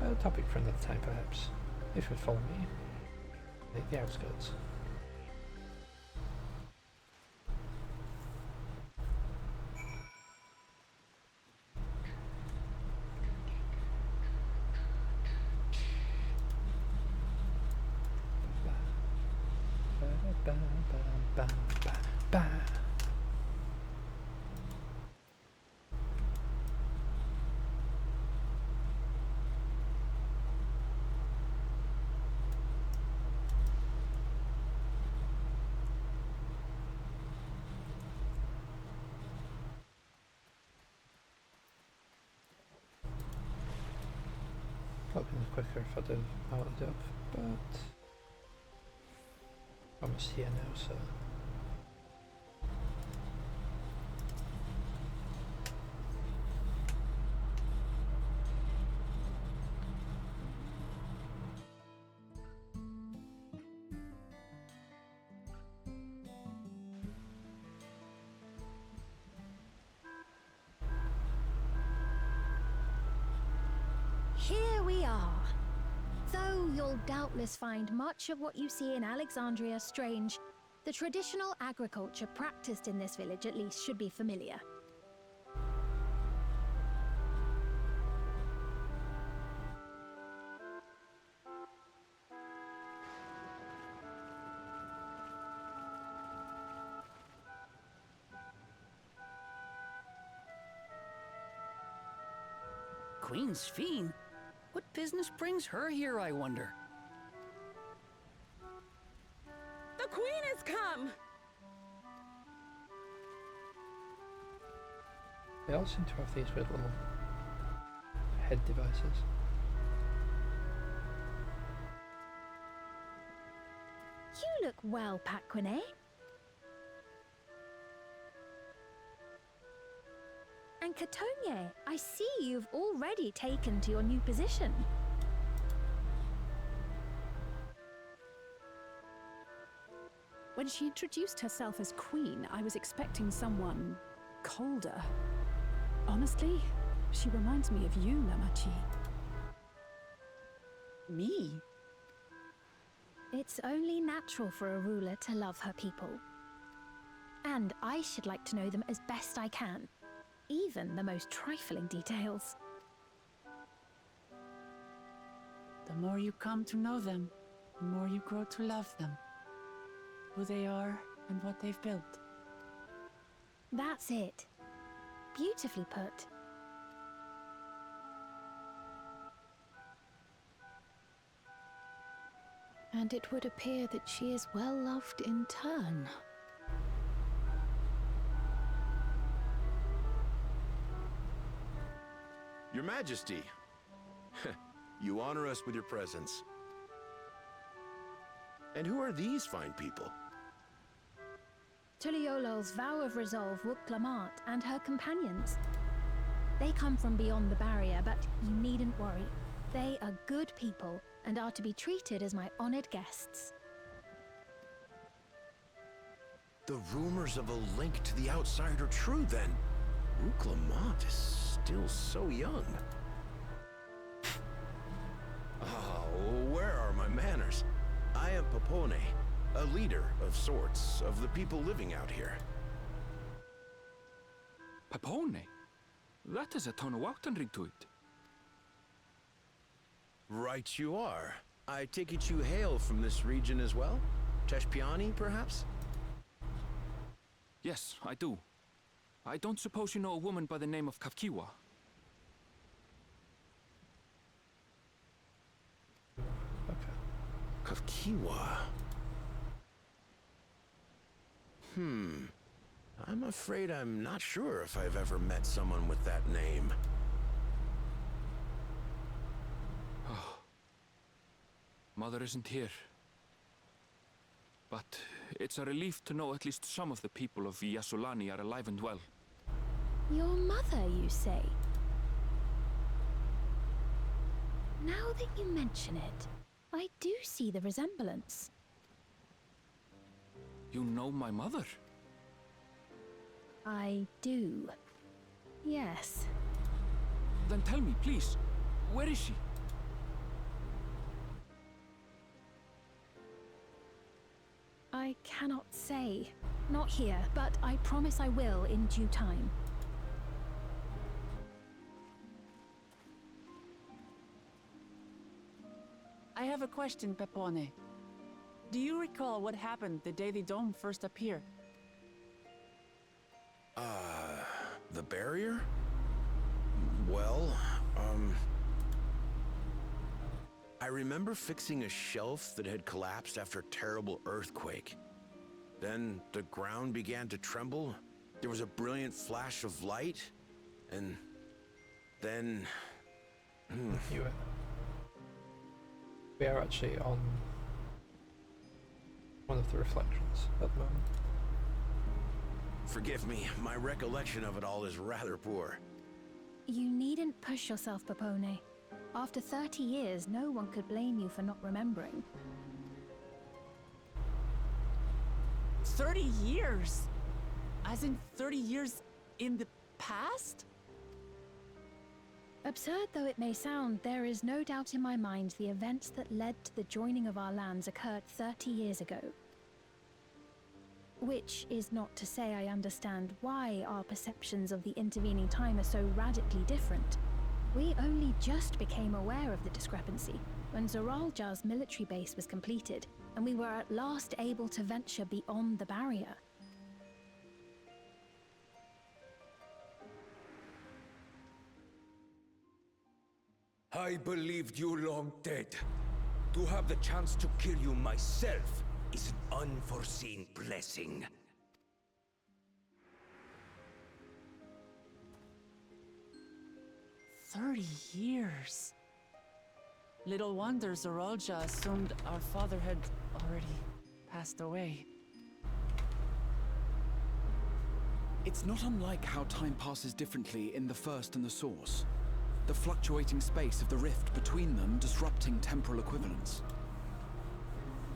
A topic for another time, perhaps, if you'd follow me. The outskirts. Probably been quicker if I'd have powered up, but almost here now, so. Here we are. Though you'll doubtless find much of what you see in Alexandria strange, the traditional agriculture practiced in this village at least should be familiar. Queen Sphene? What business brings her here, I wonder? The queen has come! They all seem to have these weird little head devices. You look well, Paquine. And Catogne, I see you've already taken to your new position. When she introduced herself as queen, I was expecting someone colder. Honestly, she reminds me of you, Namachi. Me? It's only natural for a ruler to love her people. And I should like to know them as best I can. Even the most trifling details. The more you come to know them, the more you grow to love them. Who they are and what they've built. That's it. Beautifully put. And it would appear that she is well loved in turn. Your Majesty, you honor us with your presence. And who are these fine people? Tuliolol's vow of resolve Wook Lamart and her companions. They come from beyond the barrier, but you needn't worry. They are good people and are to be treated as my honored guests. The rumors of a link to the outside are true, then. Wook Lamart is still so young. Oh, where are my manners? I am Papone, a leader of sorts of the people living out here. Papone? That has a Tonawautan ring to it. Right you are. I take it you hail from this region as well? Teshpiani, perhaps? Yes, I do. I don't suppose you know a woman by the name of Kafkiwa? Kafkiwa? I'm afraid I'm not sure if I've ever met someone with that name. Oh. Mother isn't here. But it's a relief to know at least some of the people of Yasulani are alive and well. Your mother, you say? Now that you mention it, I do see the resemblance. You know my mother? I do. Yes. Then tell me, please, where is she? I cannot say. Not here, but I promise I will in due time. I have a question, Pepone. Do you recall what happened the day the dome first appeared? The barrier? Well, I remember fixing a shelf that had collapsed after a terrible earthquake. Then the ground began to tremble. There was a brilliant flash of light, and then... We are actually on one of the reflections at the moment. Forgive me, my recollection of it all is rather poor. You needn't push yourself, Popone. After 30 years, no one could blame you for not remembering. 30 years? As in 30 years in the past? Absurd though it may sound, there is no doubt in my mind the events that led to the joining of our lands occurred 30 years ago. Which is not to say I understand why our perceptions of the intervening time are so radically different. We only just became aware of the discrepancy when Zoralja's military base was completed, and we were at last able to venture beyond the barrier. I believed you long dead. To have the chance to kill you myself is an unforeseen blessing. "30 years. Little wonder Zoralja assumed our father had already passed away. It's not unlike how time passes differently in the First and the Source. The fluctuating space of the rift between them disrupting temporal equivalence.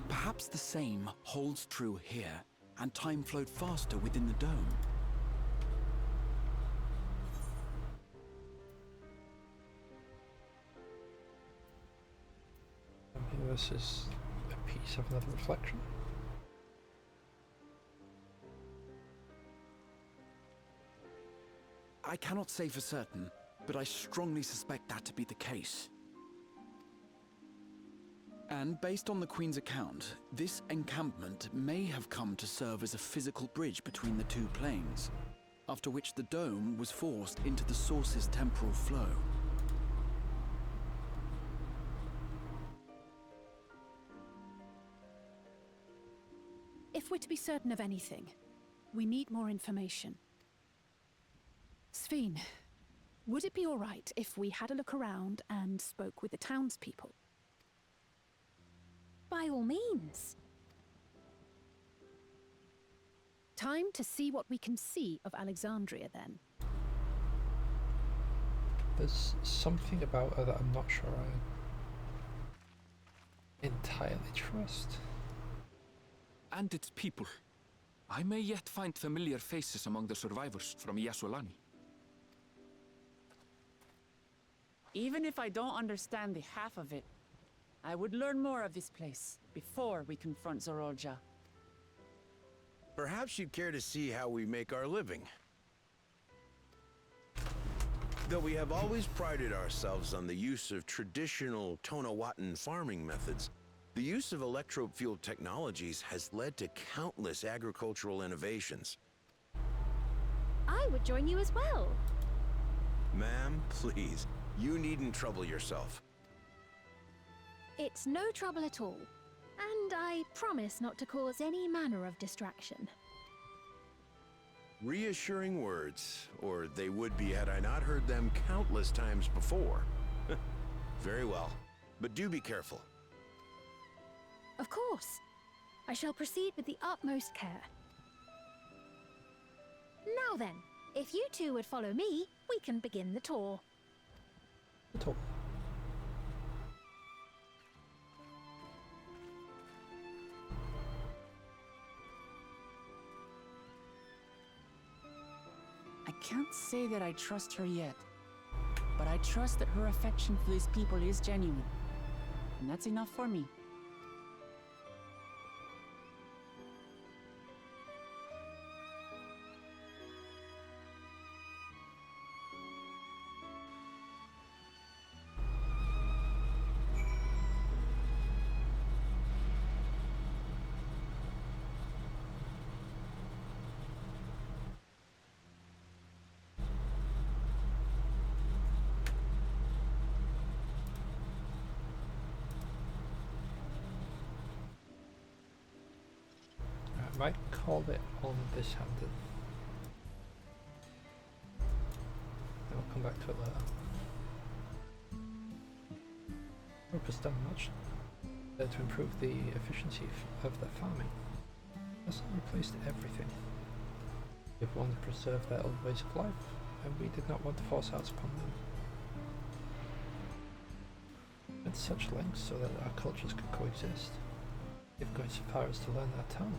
Perhaps the same holds true here, and time flowed faster within the dome. Maybe this is a piece of another reflection. I cannot say for certain, but I strongly suspect that to be the case. And based on the Queen's account, this encampment may have come to serve as a physical bridge between the two planes, after which the dome was forced into the Source's temporal flow. If we're to be certain of anything, we need more information. Sphene, would it be all right if we had a look around and spoke with the townspeople? By all means. Time to see what we can see of Alexandria, then. There's something about her that I'm not sure I entirely trust. And its people. I may yet find familiar faces among the survivors from Yassolani. Even if I don't understand the half of it, I would learn more of this place before we confront Zoralja. Perhaps you'd care to see how we make our living. Though we have always prided ourselves on the use of traditional Tonawatan farming methods, the use of electro-fueled technologies has led to countless agricultural innovations. I would join you as well. Ma'am, please, you needn't trouble yourself. It's no trouble at all. And I promise not to cause any manner of distraction. Reassuring words, or they would be had I not heard them countless times before. Very well, but do be careful. Of course. I shall proceed with the utmost care. Now then, if you two would follow me, we can begin the tour. The tour. I can't say that I trust her yet, but I trust that her affection for these people is genuine, and that's enough for me. I might call it on this handed. Then we'll come back to it later. Hope it's done much to improve the efficiency of their farming. That's not replaced everything. We've wanted to preserve their old ways of life, and we did not want to force ours upon them. At such lengths so that our cultures could coexist. If going so far as to learn our tongue.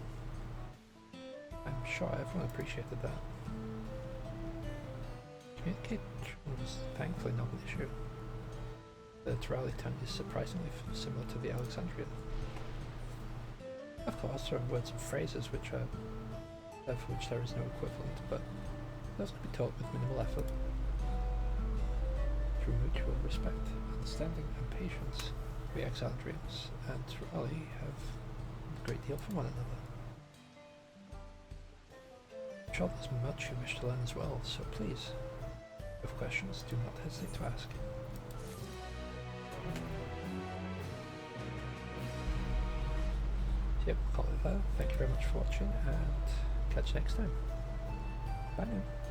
I'm sure everyone appreciated that. Communication was thankfully not an issue. The Terali tongue is surprisingly similar to the Alexandrian. Of course, there are words and phrases for which there is no equivalent, but those can be taught with minimal effort. Through mutual respect, understanding, and patience, we Alexandrians and Terali have a great deal from one another. I'm sure there's much you wish to learn as well, so please, if you have questions, do not hesitate to ask. Yep, call it there. Thank you very much for watching, and catch you next time. Bye now.